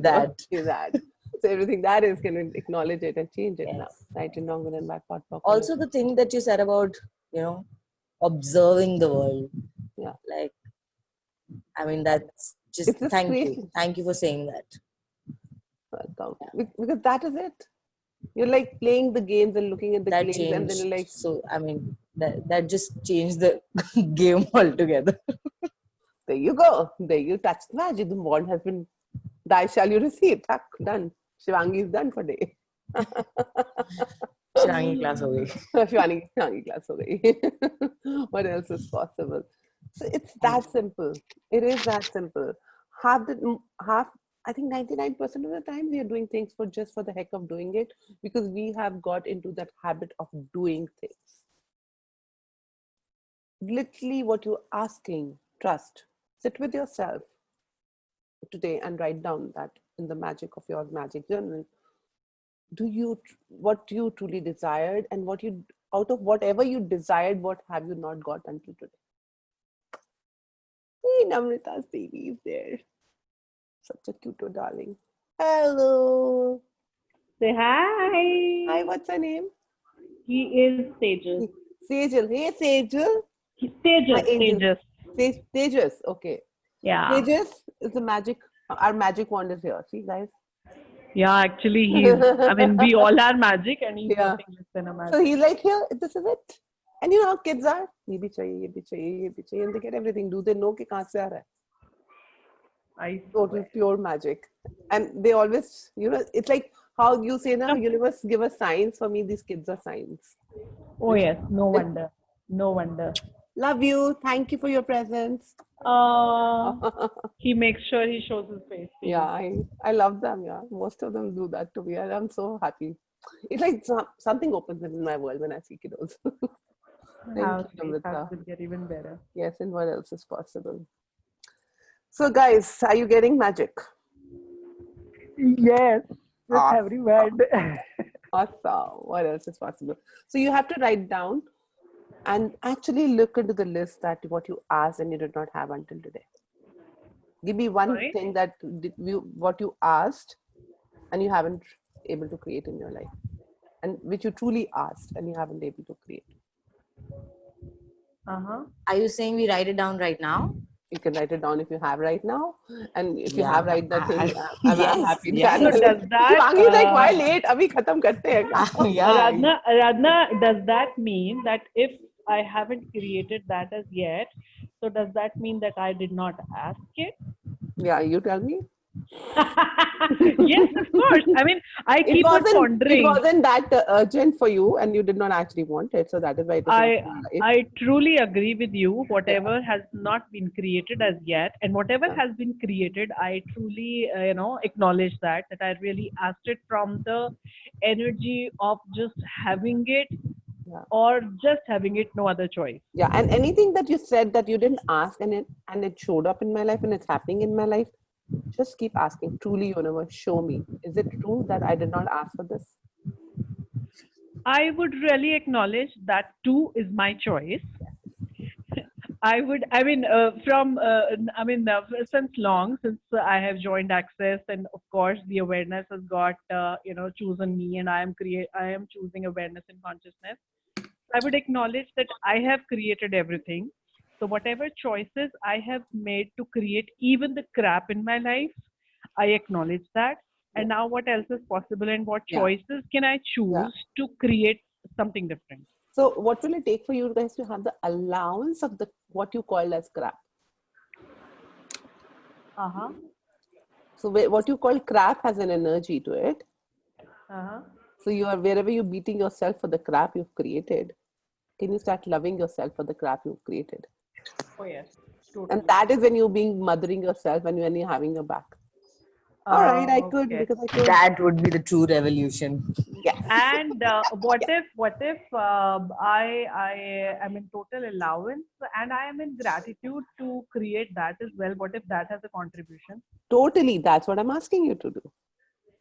that. So everything that is, can acknowledge it and change it now. Right and wrong and back part. Also the thing that you said about, you know, observing the world. Yeah. Like, I mean, that's just thank you. Thank you for saying that. Welcome. Because that is it. You're like playing the games and looking at the games, and then you're like, so I mean that just changed the game altogether. There you go. There you touch the magic. The bond has been, die shall you receive. Done. Shivangi is done for day. Shivangi class ho gayi. Shivangi class ho gayi. What else is possible? So it's that simple. It is that simple. I think 99% of the time we are doing things just for the heck of doing it, because we have got into that habit of doing things. Literally what you're asking, trust. Sit with yourself today and write down that in the magic of your magic journal. What you truly desired, and what you, out of whatever you desired, what have you not got until today? Hey, Namrita's baby is there. Such a cute darling. Hello. Say hi. Hi, what's her name? He is Tejas. Sejal. Hey, Sejal. Tejas. Tejas. Okay. Yeah. Tejas is the magic. Our magic wand is here. See, guys. Yeah, actually, I mean, we all are magic, and he's nothing less than a magic. So he's like, here, this is it. And you know how kids are? Ye bhi chahiye, ye bhi chahiye, ye bhi chahiye, and they get everything. Do they know कि कहाँ से आ रहा है? Total pure magic. And they always, you know, it's like how you say now, universe give us signs. For me, these kids are signs. Oh yes, no wonder. No wonder. Love you. Thank you for your presence. He makes sure he shows his face. Yeah, I love them. Yeah, most of them do that to me, and I'm so happy. It's like something opens in my world when I see kiddos. How will get even better. Yes, and what else is possible? So, guys, are you getting magic? Yes, Awesome. every word. Awesome. What else is possible? So you have to write down and actually look into the list that what you asked and you did not have until today. Give me one thing that what you asked and you haven't able to create in your life, and which you truly asked and you haven't able to create. Are you saying we write it down right now? You can write it down if you have right now, and if you have write that thing, I'm happy. Yeah. So does that? Shivangi is like, why late? Abhi khatam karte hain. Aradhana, does that mean that if I haven't created that as yet, So does that mean that I did not ask it? Yeah, you tell me. Yes, of course. I mean, I It keep on wasn't. It pondering. wasn't that urgent for you, and you did not actually want it. So that is why it was not in your life. I truly agree with you. Whatever has not been created as yet, and whatever has been created, I truly, acknowledge that I really asked it from the energy of just having it, Yeah. or just having it, no other choice. Yeah, and anything that you said that you didn't ask and it showed up in my life and it's happening in my life, just keep asking. Truly, universe, show me. Is it true that I did not ask for this? I would really acknowledge that too is my choice. Since long, since I have joined Access, and of course, the awareness has got, chosen me, and I am choosing awareness and consciousness. I would acknowledge that I have created everything. So whatever choices I have made to create even the crap in my life, I acknowledge that. And now what else is possible, and what Yeah. choices can I choose to create something different? So, what will it take for you guys to have the allowance of the what you call as crap? Uh-huh. So, what you call crap has an energy to it. Uh-huh. So, you are wherever you're beating yourself for the crap you've created, can you start loving yourself for the crap you've created? Oh yes. Totally. And that is when you're being mothering yourself and when you're having your back. All right, I could Okay. because I could. That would be the true revolution. Yes. And what if I am in total allowance and I am in gratitude to create that as well? What if that has a contribution? Totally. That's what I'm asking you to do.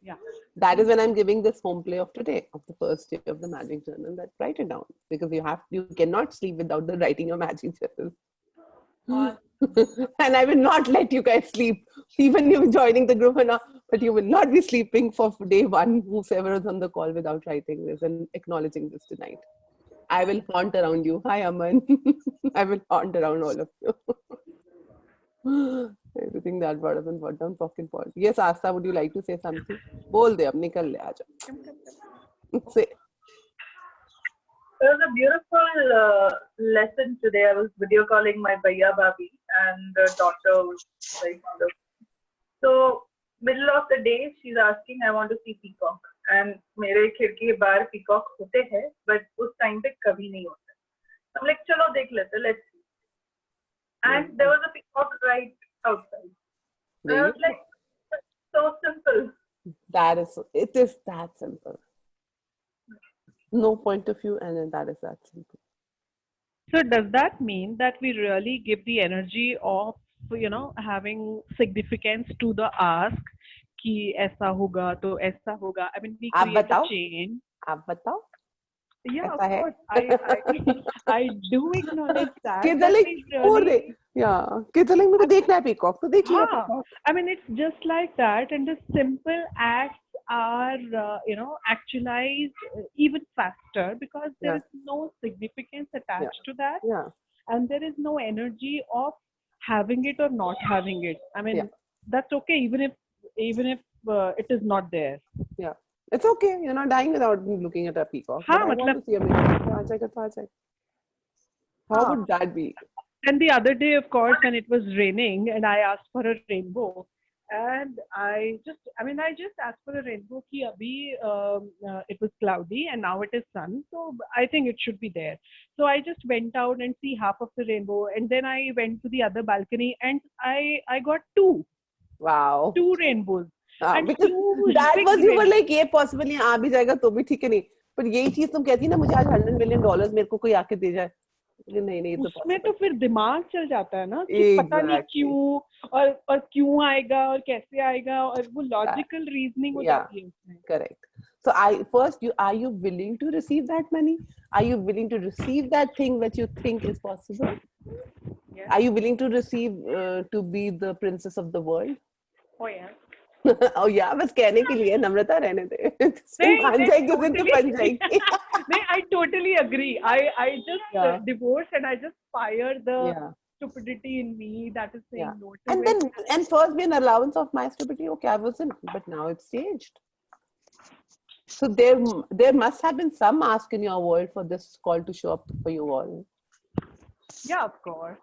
Yeah. That is when I'm giving this home play of today, of the first day of the magic journal, that write it down, because you cannot sleep without the writing your magic journal. And I will not let you guys sleep, even you joining the group or not, but you will not be sleeping for day one, whoever is on the call, without writing this and acknowledging this tonight. I will haunt around you. Hi, Aman. I will haunt around all of you. Everything that brought up in what down fucking point. Yes, Asta, would you like to say something? Bol de, ab nikal le, aaja. Say. It was a beautiful lesson today. I was video calling my Bhaiya Bhabhi, and the daughter was very fond of me. So, middle of the day, she's asking, I want to see peacock. And मेरे खिड़की के बाहर peacock होते हैं, but उस time पे कभी नहीं होते. I'm like, चलो देख लेते, let's see. And there was a peacock right outside. And I was like, so simple. It is that simple. No point of view, and then that is that simple. So does that mean that we really give the energy of, having significance to the ask कि ऐसा होगा तो ऐसा होगा? I mean, we create a chain. आप बताओ. Yeah, of course. I do acknowledge that. Kids are like, kids are like, मुझे देखना है peacock, तो देख लिया peacock. I mean, it's just like that, and the simple acts are, actualized even faster because there is no significance attached to that, and there is no energy of having it or not having it. I mean, that's okay, even if it is not there. Yeah. It's okay. You're not dying without looking at a peacock. I want to see a peacock. How would that be? And the other day, of course, when it was raining and I asked for a rainbow, and I just asked for a rainbow ki abhi it was cloudy and now it is sun, so I think it should be there. So I just went out and see half of the rainbow, and then I went to the other balcony and I got two. Wow. Two rainbows. Because that was, you were like, ये possible नहीं आ भी जाएगा तो भी ठीक है नहीं, पर यही चीज तुम कहती ना, मुझे आज $100 million मेरे को कोई आके दे जाए, नहीं तो उसमें तो फिर दिमाग चल जाता है ना कि पता नहीं क्यों और क्यों आएगा और कैसे आएगा, और वो लॉजिकल रीजनिंग हो जाती है उसमें. Correct. So are you willing to receive that money? Are you willing to receive that thing that you think is possible? Yeah. Are you willing to receive to be the princess of the world? Oh yeah. Oh yeah, बस कहने के लिए, नम्रता रहने दे. नहीं, I totally agree. I just divorced and I just fired the stupidity in me that is saying no to and it. And first be an allowance of my stupidity. Okay, I wasn't, but now it's changed. So there must have been some ask in your world for this call to show up for you all. Yeah, of course.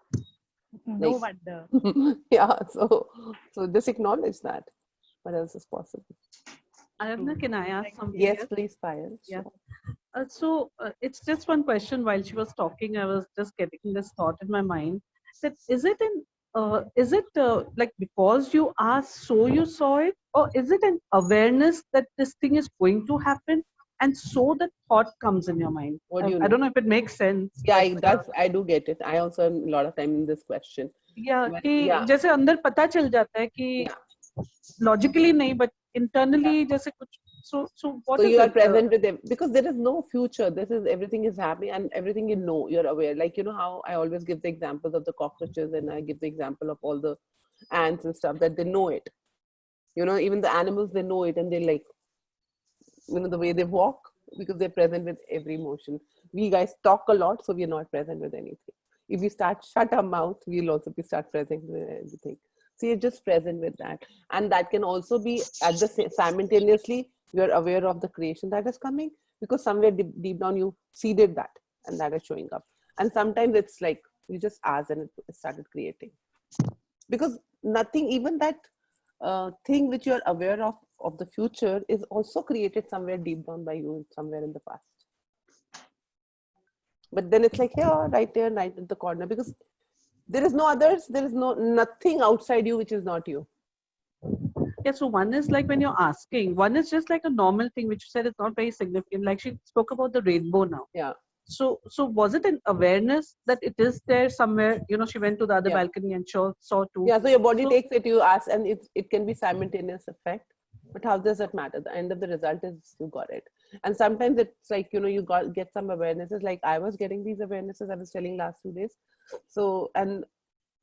No Like, wonder. yeah, so just acknowledge that. What else is possible? Aravna, can I ask something Yes, else? please, Payal. Yeah. Sure. It's just one question. While she was talking, I was just getting this thought in my mind that is it like because you asked, so you saw it, or is it an awareness that this thing is going to happen, and so the thought comes in your mind? What do you I don't know? know if it makes sense, Yeah, but I do get it. I also am a lot of time in this question. yeah, But कि yeah, जैसे अंदर पता चल जाता है कि yeah. logically नहीं, but internally जैसे कुछ. So So what is you are it? present with them because there is no future. This is everything is happening and everything you know, you're aware. Like, you know how I always give the examples of the cockroaches and I give the example of all the ants and stuff that they know it. You know, even the animals, they know it and they like, you know, the way they walk because they're present with every motion. We guys talk a lot, so we're not present with anything. If we start shut our mouth, we'll also be start present with everything. So you're just present with that, and that can also be at the simultaneously you're aware of the creation that is coming because somewhere deep down you seeded that and that is showing up. And sometimes it's like you just asked and it started creating because nothing, even that thing which you're aware of the future is also created somewhere deep down by you somewhere in the past. But then it's like here, right there, right at the corner, because there is no others, there is nothing outside you which is not you. Yeah, so one is like when you're asking, one is just like a normal thing which you said is not very significant. Like she spoke about the rainbow now. Yeah. So was it an awareness that it is there somewhere? You know, she went to the other Yeah. balcony and saw too. Yeah, so your body takes it, you ask, and it can be simultaneous effect. But how does that matter? The end of the result is you got it. And sometimes it's like, you know, you get some awarenesses. Like I was getting these awarenesses, I was telling last 2 days. So, and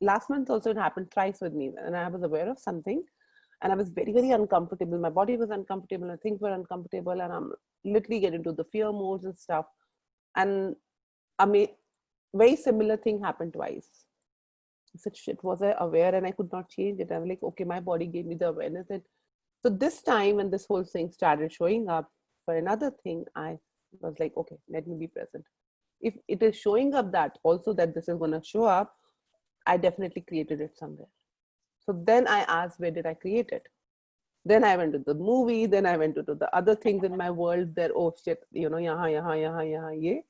last month also it happened thrice with me. And I was aware of something and I was very, very uncomfortable. My body was uncomfortable and things were uncomfortable. And I'm literally getting into the fear modes and stuff. And I mean, very similar thing happened twice. Such shit, was I aware and I could not change it. I'm like, okay, my body gave me the awareness that. So this time when this whole thing started showing up for another thing, I was like, okay, let me be present. If it is showing up that also that this is going to show up, I definitely created it somewhere. So then I asked, where did I create it? Then I went to the movie, then I went to the other things in my world there. Oh shit, you know, yahan, ye.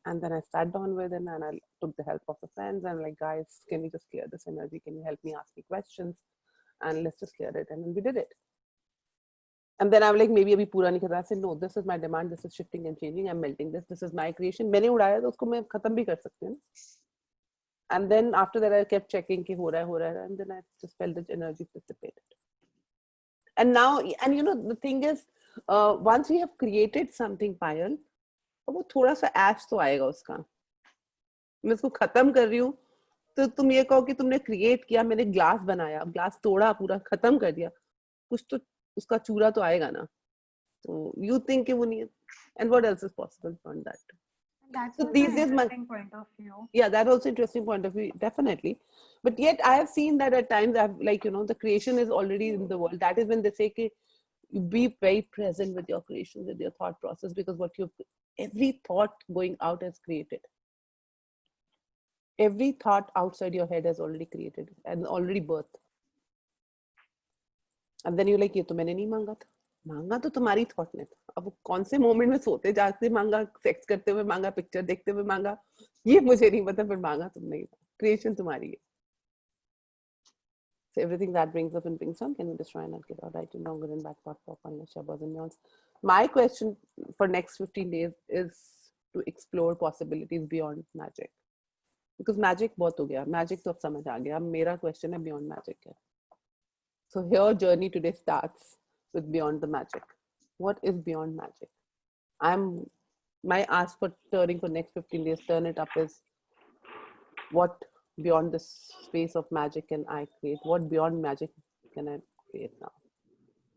And then I sat down with him and I took the help of the friends. And like, guys, can you just clear this energy? Can you help me ask me questions? And let's just clear it. And then we did it. And then I'm like, maybe abhi pura nahi kar raha. I said, no, this is my demand. This is shifting and changing. I'm melting this. This is my creation. मैंने उड़ाया तो उसको मैं खत्म भी कर सकती हूँ. And then after that, I kept checking कि हो रहा है. And then I just felt the energy dissipated. And now, and you know, the thing is, once we have created something, Payal, वो थोड़ा सा ash तो आएगा उसका. मैं उसको खत्म कर रही हूँ. तो तुम ये कहो कि तुमने create किया, मैंने ग्लास बनाया, ग्लास तोड़ा, पूरा खत्म कर दिया. कुछ तो उसका चूरा तो आएगा ना. So you think कि वो नहीं है. And what else is possible beyond that? That's So also these an days, interesting point of view. yeah, that's also interesting point of view, definitely. But yet I have seen that at times I've like, you know, the creation is already in the world. That is when they say कि be very present with your creation, with your thought process, because what you every thought going out is created. Every thought outside your head has already created and already birthed. And then you're like, ये तो मैंने नहीं मांगा था. मांगा तो तुम्हारी thought ने था. अब कौन से मोमेंट में सोते जागते मांगा, सेक्स करते हुए मांगा, पिक्चर देखते हुए मांगा, ये मुझे नहीं पता, पर मांगा तुमने ही था. क्रिएशन तुम्हारी है. So everything that brings up and brings on, can we just try and not get out right and longer and back pop on your shabas and yawns? My question for next 15 days is to explore possibilities beyond magic. Because magic बहुत हो गया. Magic तो अब समझ आ गया. अब मेरा question है beyond magic है. So your journey today starts with beyond the magic. What is beyond magic? My ask for turning for next 15 days, turn it up is what beyond this space of magic can I create? What beyond magic can I create now?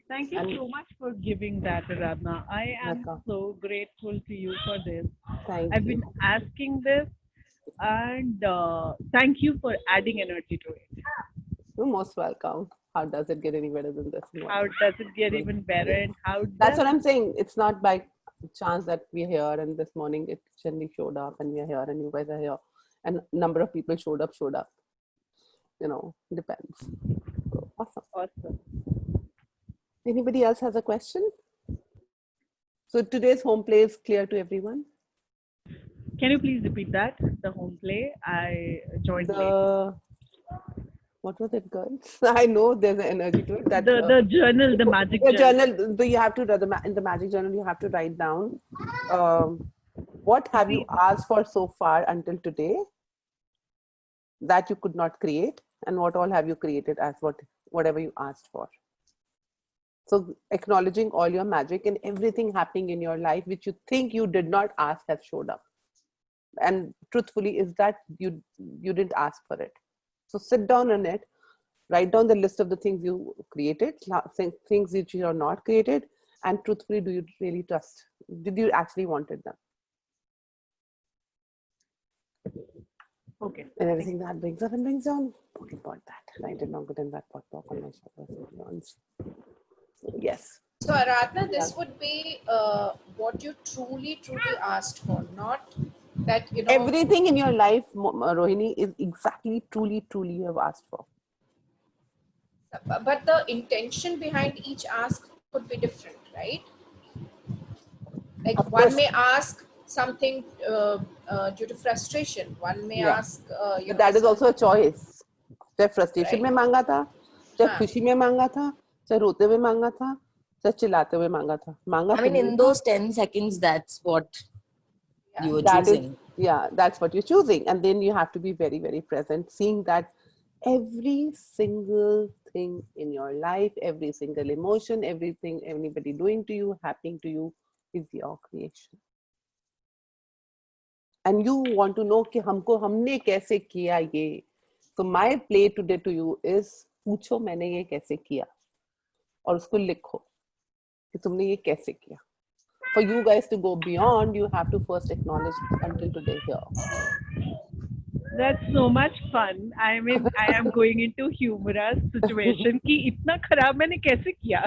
Thank you so much for giving that, Aradhana. I am Welcome. so grateful to you for this. Thank I've you. been asking this, and thank you for adding energy to it. You're most welcome. How does it get any better than this? How does it get even better? And how That's does what I'm saying. It's not by chance that we're here, and this morning it suddenly showed up, and we're here, and you guys are here, and number of people showed up. depends. So, awesome. Awesome. Anybody else has a question? So today's home play is clear to everyone. Can you please repeat that? The home play. I joined late. What was it, girls? I know there's an energy to it. That The journal, the magic the journal. journal. You have to in the magic journal. You have to write down what have you asked for so far until today that you could not create, and what all have you created as whatever you asked for. So acknowledging all your magic and everything happening in your life which you think you did not ask has showed up. And truthfully is that you didn't ask for it. So sit down on it, write down the list of the things you created, things which you are not created, and truthfully, do you really trust? Did you actually wanted them? Okay. And everything that brings up and brings down, forget about that. I did not get in that pot on my shoulders. Yes. So Aradhana, this would be what you truly asked for, not that, Everything in your life, Rohini, is exactly, truly you have asked for. But the intention behind each ask could be different, right? Like Of one course. may ask something due to frustration. One may ask. But that is also a choice. चाहे frustration में मांगा था, चाहे खुशी में मांगा था, चाहे रोते हुए मांगा था, चाहे चिल्लाते हुए मांगा था. मांगा. I mean, in those 10 seconds, that's what you were choosing. That's what you're choosing. And then you have to be very, very present, seeing that every single thing in your life, every single emotion, everything anybody doing to you, happening to you is your creation. And you want to know कि हमने कैसे किया ये. So my play today to you is पूछो मैंने ये कैसे किया और उसको लिखो कि तुमने ये कैसे किया. For you guys to go beyond, you have to first acknowledge until today here. That's so much fun. I mean, I am going into humorous situation कि इतना खराब मैंने कैसे किया?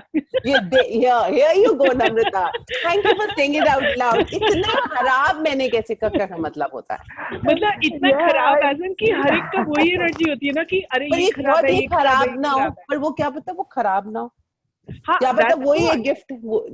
Here you go, Namrata. Thank you for saying it out loud. इतना खराब मैंने कैसे क्या मतलब होता है? मतलब इतना खराब ऐसा कि हर एक का वही एनर्जी होती है ना कि अरे ये खराब है, ये खराब ना हो, पर वो क्या पता वो खराब ना हो. क्या पता वही एक gift,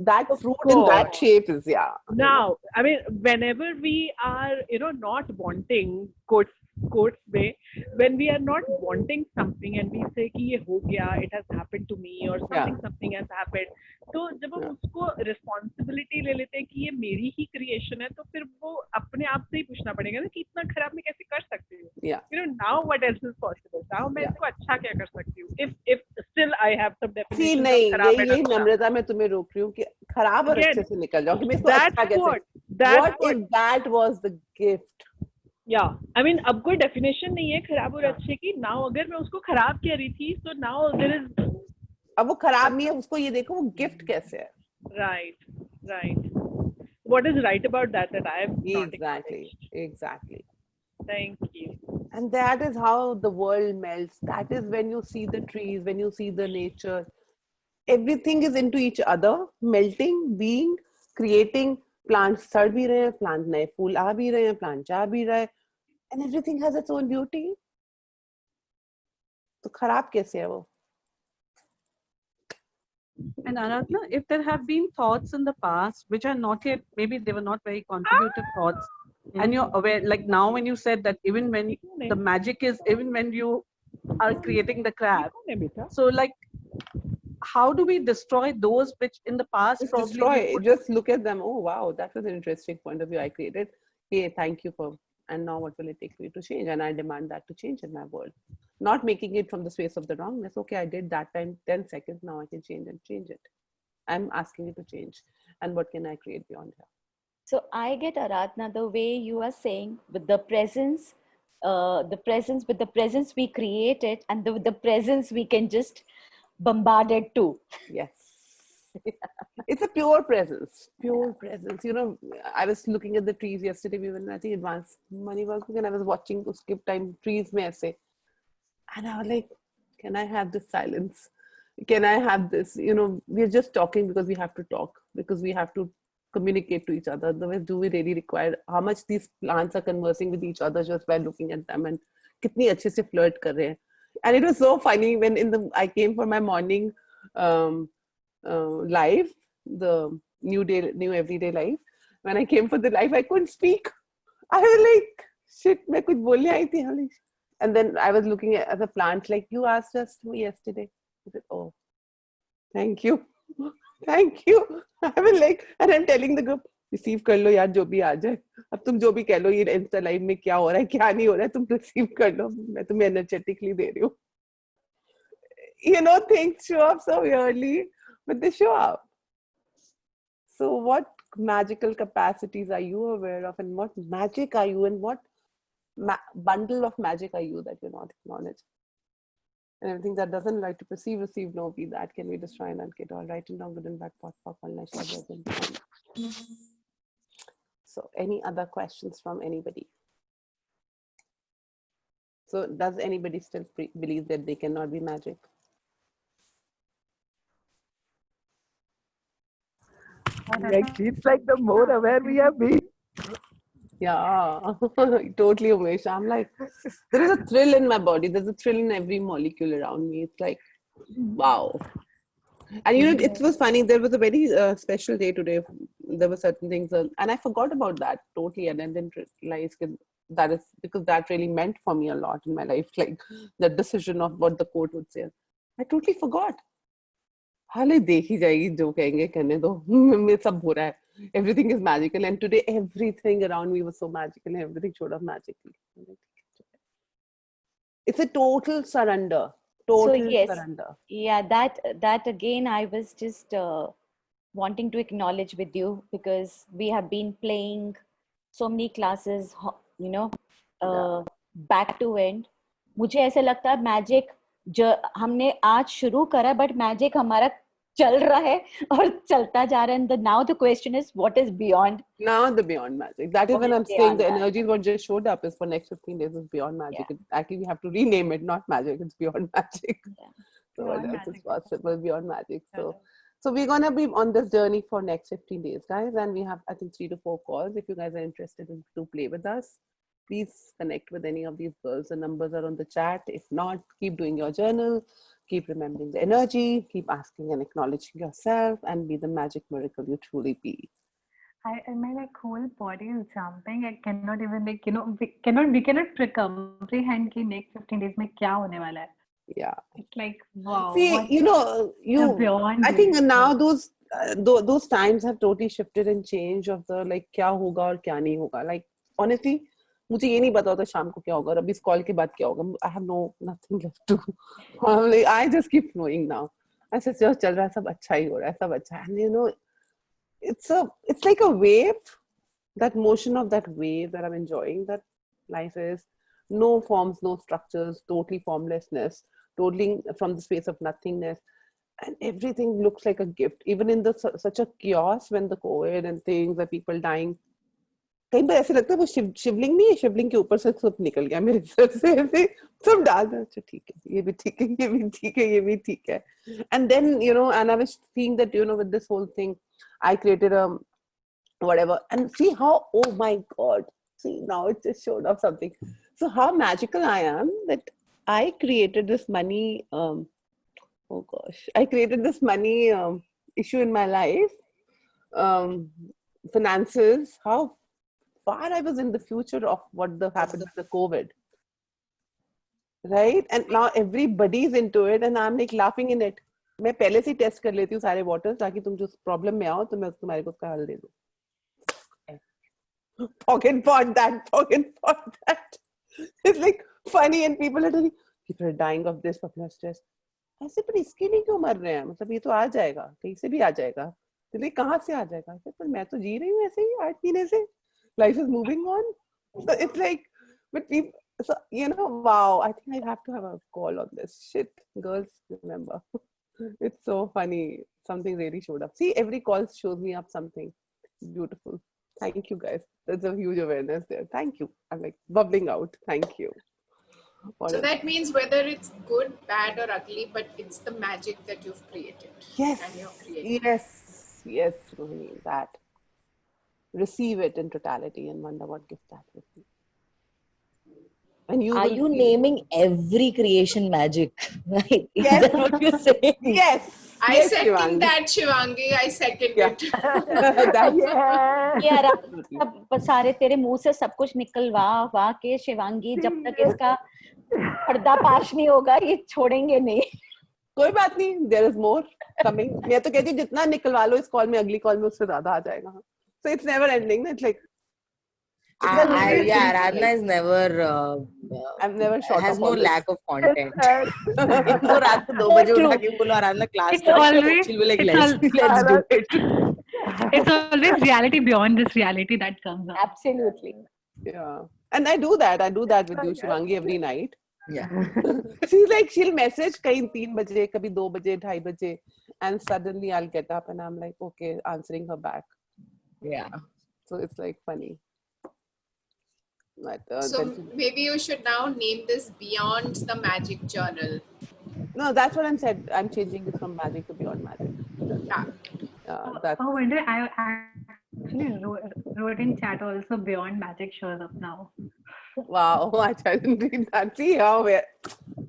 that fruit in that shape is Now, I mean, whenever we are, not wanting quotes में, when we are not wanting something and we say कि ये हो गया, it has happened to me or something has happened, तो जब हम उसको responsibility ले लेते हैं कि ये मेरी ही creation है, तो फिर वो अपने आप से ही पूछना पड़ेगा ना कि इतना खराब मैं कैसे कर सकती हूँ? Now what else is possible? Now मैं इसको अच्छा क्या कर सकती हूँ? If still I have some definition. नहीं, यही नम्रता मैं तुम्हें रोक रही हूँ कि खराब और अच्छे से निकल जाओ कि मैं इसको अच्छा कैसे. What if that was the gift? I mean, अब कोई definition नहीं है खराब और अच्छे की. Now अगर मैं उसको खराब कह रही थी, so now there is. अब वो खराब नहीं है, उसको ये देखो वो गिफ्ट कैसे है. Right. What is right about that I have not Exactly. Thank you. And that is how the world melts. That is when you see the trees, when you see the nature. Everything is into each other, melting, being, creating. Plants सड़ भी रहे हैं, plant नए फूल आ भी रहे हैं, plant जा भी रहा है, and everything has its own beauty. तो खराब कैसे है वो? And Aradhana, if there have been thoughts in the past which are not yet, maybe they were not very contributive thoughts, and you're aware, like now when you said that even when the magic is, even when you are creating the crab, so like, how do we destroy those which in the past just look at them. Oh wow, that was an interesting point of view I created. Hey, thank you for, and now what will it take me to change? And I demand that to change in my world. Not making it from the space of the wrongness. Okay, I did that time 10 seconds, now I can change it. I'm asking you to change. And what can I create beyond here? So I get, Aradhana, the way you are saying with the presence, with the presence we created, and with the presence we can just bombarded too. Yes. It's a pure presence. Presence. I was looking at the trees yesterday. We were in, I think, advanced money working, and I was watching skip time trees mein aise. And I was like, can I have this silence? Can I have this? We're just talking because we have to talk, because we have to communicate to each other. Otherwise, do we really require how much these plants are conversing with each other just by looking at them, and kitni अच्छे से flirt कर रहे हैं. And it was so funny when I came for my morning live, the new everyday life. When I came for the live, I couldn't speak. I was like, shit, मैं कुछ बोलने आई थी. I'm like, and then I was looking at the plants like you asked us to yesterday. I said, oh, thank you. Thank you. I was like, and I'm telling the group, receive कर लो यार जो भी आ जाए. अब तुम जो भी कह लो ये इंस्टा लाइव में क्या हो रहा है क्या नहीं हो रहा है तुम रिसीव कर लो. मैं तुम्हें एनर्जेटिकली दे रही हूँ. You know, things show up so weirdly, but they show up. So what magical capacities are you aware of, and what magic are you, and what bundle of magic are you that you're not acknowledged? And everything that doesn't like to perceive, receive, know, be that can be destroyed and get all right and wrong, good and bad, pot, pop, all nice, So any other questions from anybody? So does anybody still believe that they cannot be magic? Like she's like the more aware we have been. Yeah, totally, Umesh. I'm like, there is a thrill in my body. There's a thrill in every molecule around me. It's like, wow. And you know, it was funny. There was a very special day today. There were certain things, and I forgot about that totally. And I didn't realize that is because that really meant for me a lot in my life. Like the decision of what the court would say. I totally forgot. हाले देखी जाएगी जो कहेंगे करने दो मैं सब हो रहा है. Everything is magical, and today everything around me was so magical and everything showed up magically. It's a total surrender. Total So yes, surrender. yeah, that again I was just wanting to acknowledge with you, because we have been playing so many classes, you know, back to end. मुझे ऐसे लगता है magic जो हमने आज शुरू करा, but magic हमारा चल रहा है और चलता जा रहा है. And now the question is, what is beyond? Now the beyond magic. That is What when is I'm saying the beyond that? energies what just showed up is for next 15 days is beyond magic. Actually, we have to rename it, not magic. It's beyond magic. So what else is possible beyond magic? So we're gonna be on this journey for next 15 days, guys, and we have I think 3 to 4 calls. If you guys are interested to play with us, please connect with any of these girls. The numbers are on the chat. If not, keep doing your journal, keep remembering the energy, keep asking and acknowledging yourself, and be the magic miracle you truly be. My like whole body is jumping. I cannot even like, you know, we cannot comprehend कि next 15 days में क्या होने वाला है. Yeah, it's like wow. See, you know, I think now those times have totally shifted and changed of the like क्या होगा और क्या नहीं होगा. Like honestly, मुझे ये नहीं पता होता शाम को क्या होगा और अभी इस कॉल के बाद क्या होगा. I have nothing left to. Like, I just keep flowing now. ऐसे चल रहा है, सब अच्छा ही हो रहा है, सब अच्छा है. And you know, it's like a wave. That motion of that wave that I'm enjoying. That life is no forms, no structures, totally formlessness, totally from the space of nothingness, and everything looks like a gift. Even in such a chaos when the COVID and things, the people dying. कई बार ऐसे लगता है वो शिवलिंग नहीं है, शिवलिंग के ऊपर से सब निकल गया मेरे सर से ऐसे सब डाल दो. अच्छा ठीक है, ये भी ठीक है, ये भी ठीक है, ये भी ठीक है. And then you know, and I was seeing that you know with this whole thing, I created a whatever, and see how, oh my god, see now it just showed up something. So how magical I am that I created this money. Oh gosh, I created this money issue in my life. Finances. How far I was in the future of what happened with the COVID, right? And now everybody's into it, and I'm like laughing in it. मैं पहले से test कर लेती हूँ सारे waters ताकि तुम जो प्रॉब्लम में आओ तो मैं तुम्हारे को उसका हल दे दूँ. Forget that. It's like funny, and people are dying of this, people are stressed. ऐसे पर इसके लिए क्यों मर रहे हैं? मतलब ये तो आ जाएगा, कहीं से भी आ जाएगा. तो कहाँ से आ जाएगा? पर मैं तो जी रही हूँ ऐसे ही 8 महीने से. Life is moving on. So it's like, but people, so you know, wow. I think I have to have a call on this shit, girls. Remember, it's so funny. Something really showed up. See, every call shows me up something beautiful. Thank you, guys. There's a huge awareness there. Thank you. I'm like bubbling out. Thank you. So that means whether it's good, bad, or ugly, but it's the magic that you've created. Yes. And you're creating. Yes, Rohini, that. Receive it in totality and wonder what gift that would be. And you Are will you feel- naming every creation magic? Right? Is Yes. that what you're saying? Yes. I Yes, second Shivangi. that, Shivangi. I second Yeah. it. That's Yeah. ये आराधना absolutely. सब सारे तेरे मुंह से सब कुछ निकलवा के शिवांगी, जब तक इसका पर्दाफाश नहीं होगा ये छोड़ेंगे नहीं. कोई बात नहीं, there is more coming. मैं तो कहती हूँ जितना निकलवा लो इस कॉल में, अगली कॉल में उससे ज्यादा आ जाएगा. So it's never ending. It's like Yeah, Aradhana is never I'm never short has of no all this. lack of content. इनको रात को 2 बजे उठा के बोलो आराधना क्लास It's कर. always She'll be like, it's let's do it. it's always reality beyond this reality that comes up. Absolutely. Yeah, and I do that with you, Shivangi, every night. Yeah. She's like, she'll message कहीं 3 बजे, कभी 2 बजे, 2:30 बजे, and suddenly I'll get up and I'm like, okay, answering her back. Yeah. So it's like funny. But, So then maybe you should now name this Beyond the Magic Journal. no, that's what I'm said. I'm changing it from magic to beyond magic. Yeah. That's Oh, wonder I actually wrote in chat also Beyond Magic shows up now. wow. I didn't read that. See how aware.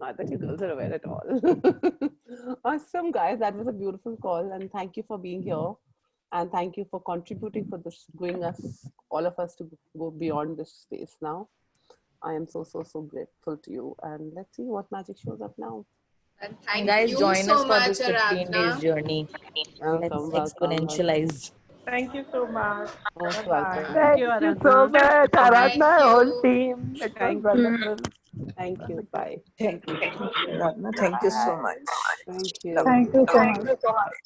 Not that you girls are aware at all. Awesome, guys. That was a beautiful call, and thank you for being here, and thank you for contributing for this, going us, all of us, to go beyond this space now. I am so grateful to you, and let's see what magic shows up now. And thank Guys, you join so us for much, this 15 days Aradhana. journey. Let's exponentialize. Thank you so much. Most Bye-bye. welcome. Thank you so much, Aradhana, Thank whole you. team. It was Thank you. wonderful. Thank you. Bye. Thank you, Aradhana. Thank you so much. Thank you. Lovely. Thank you so much.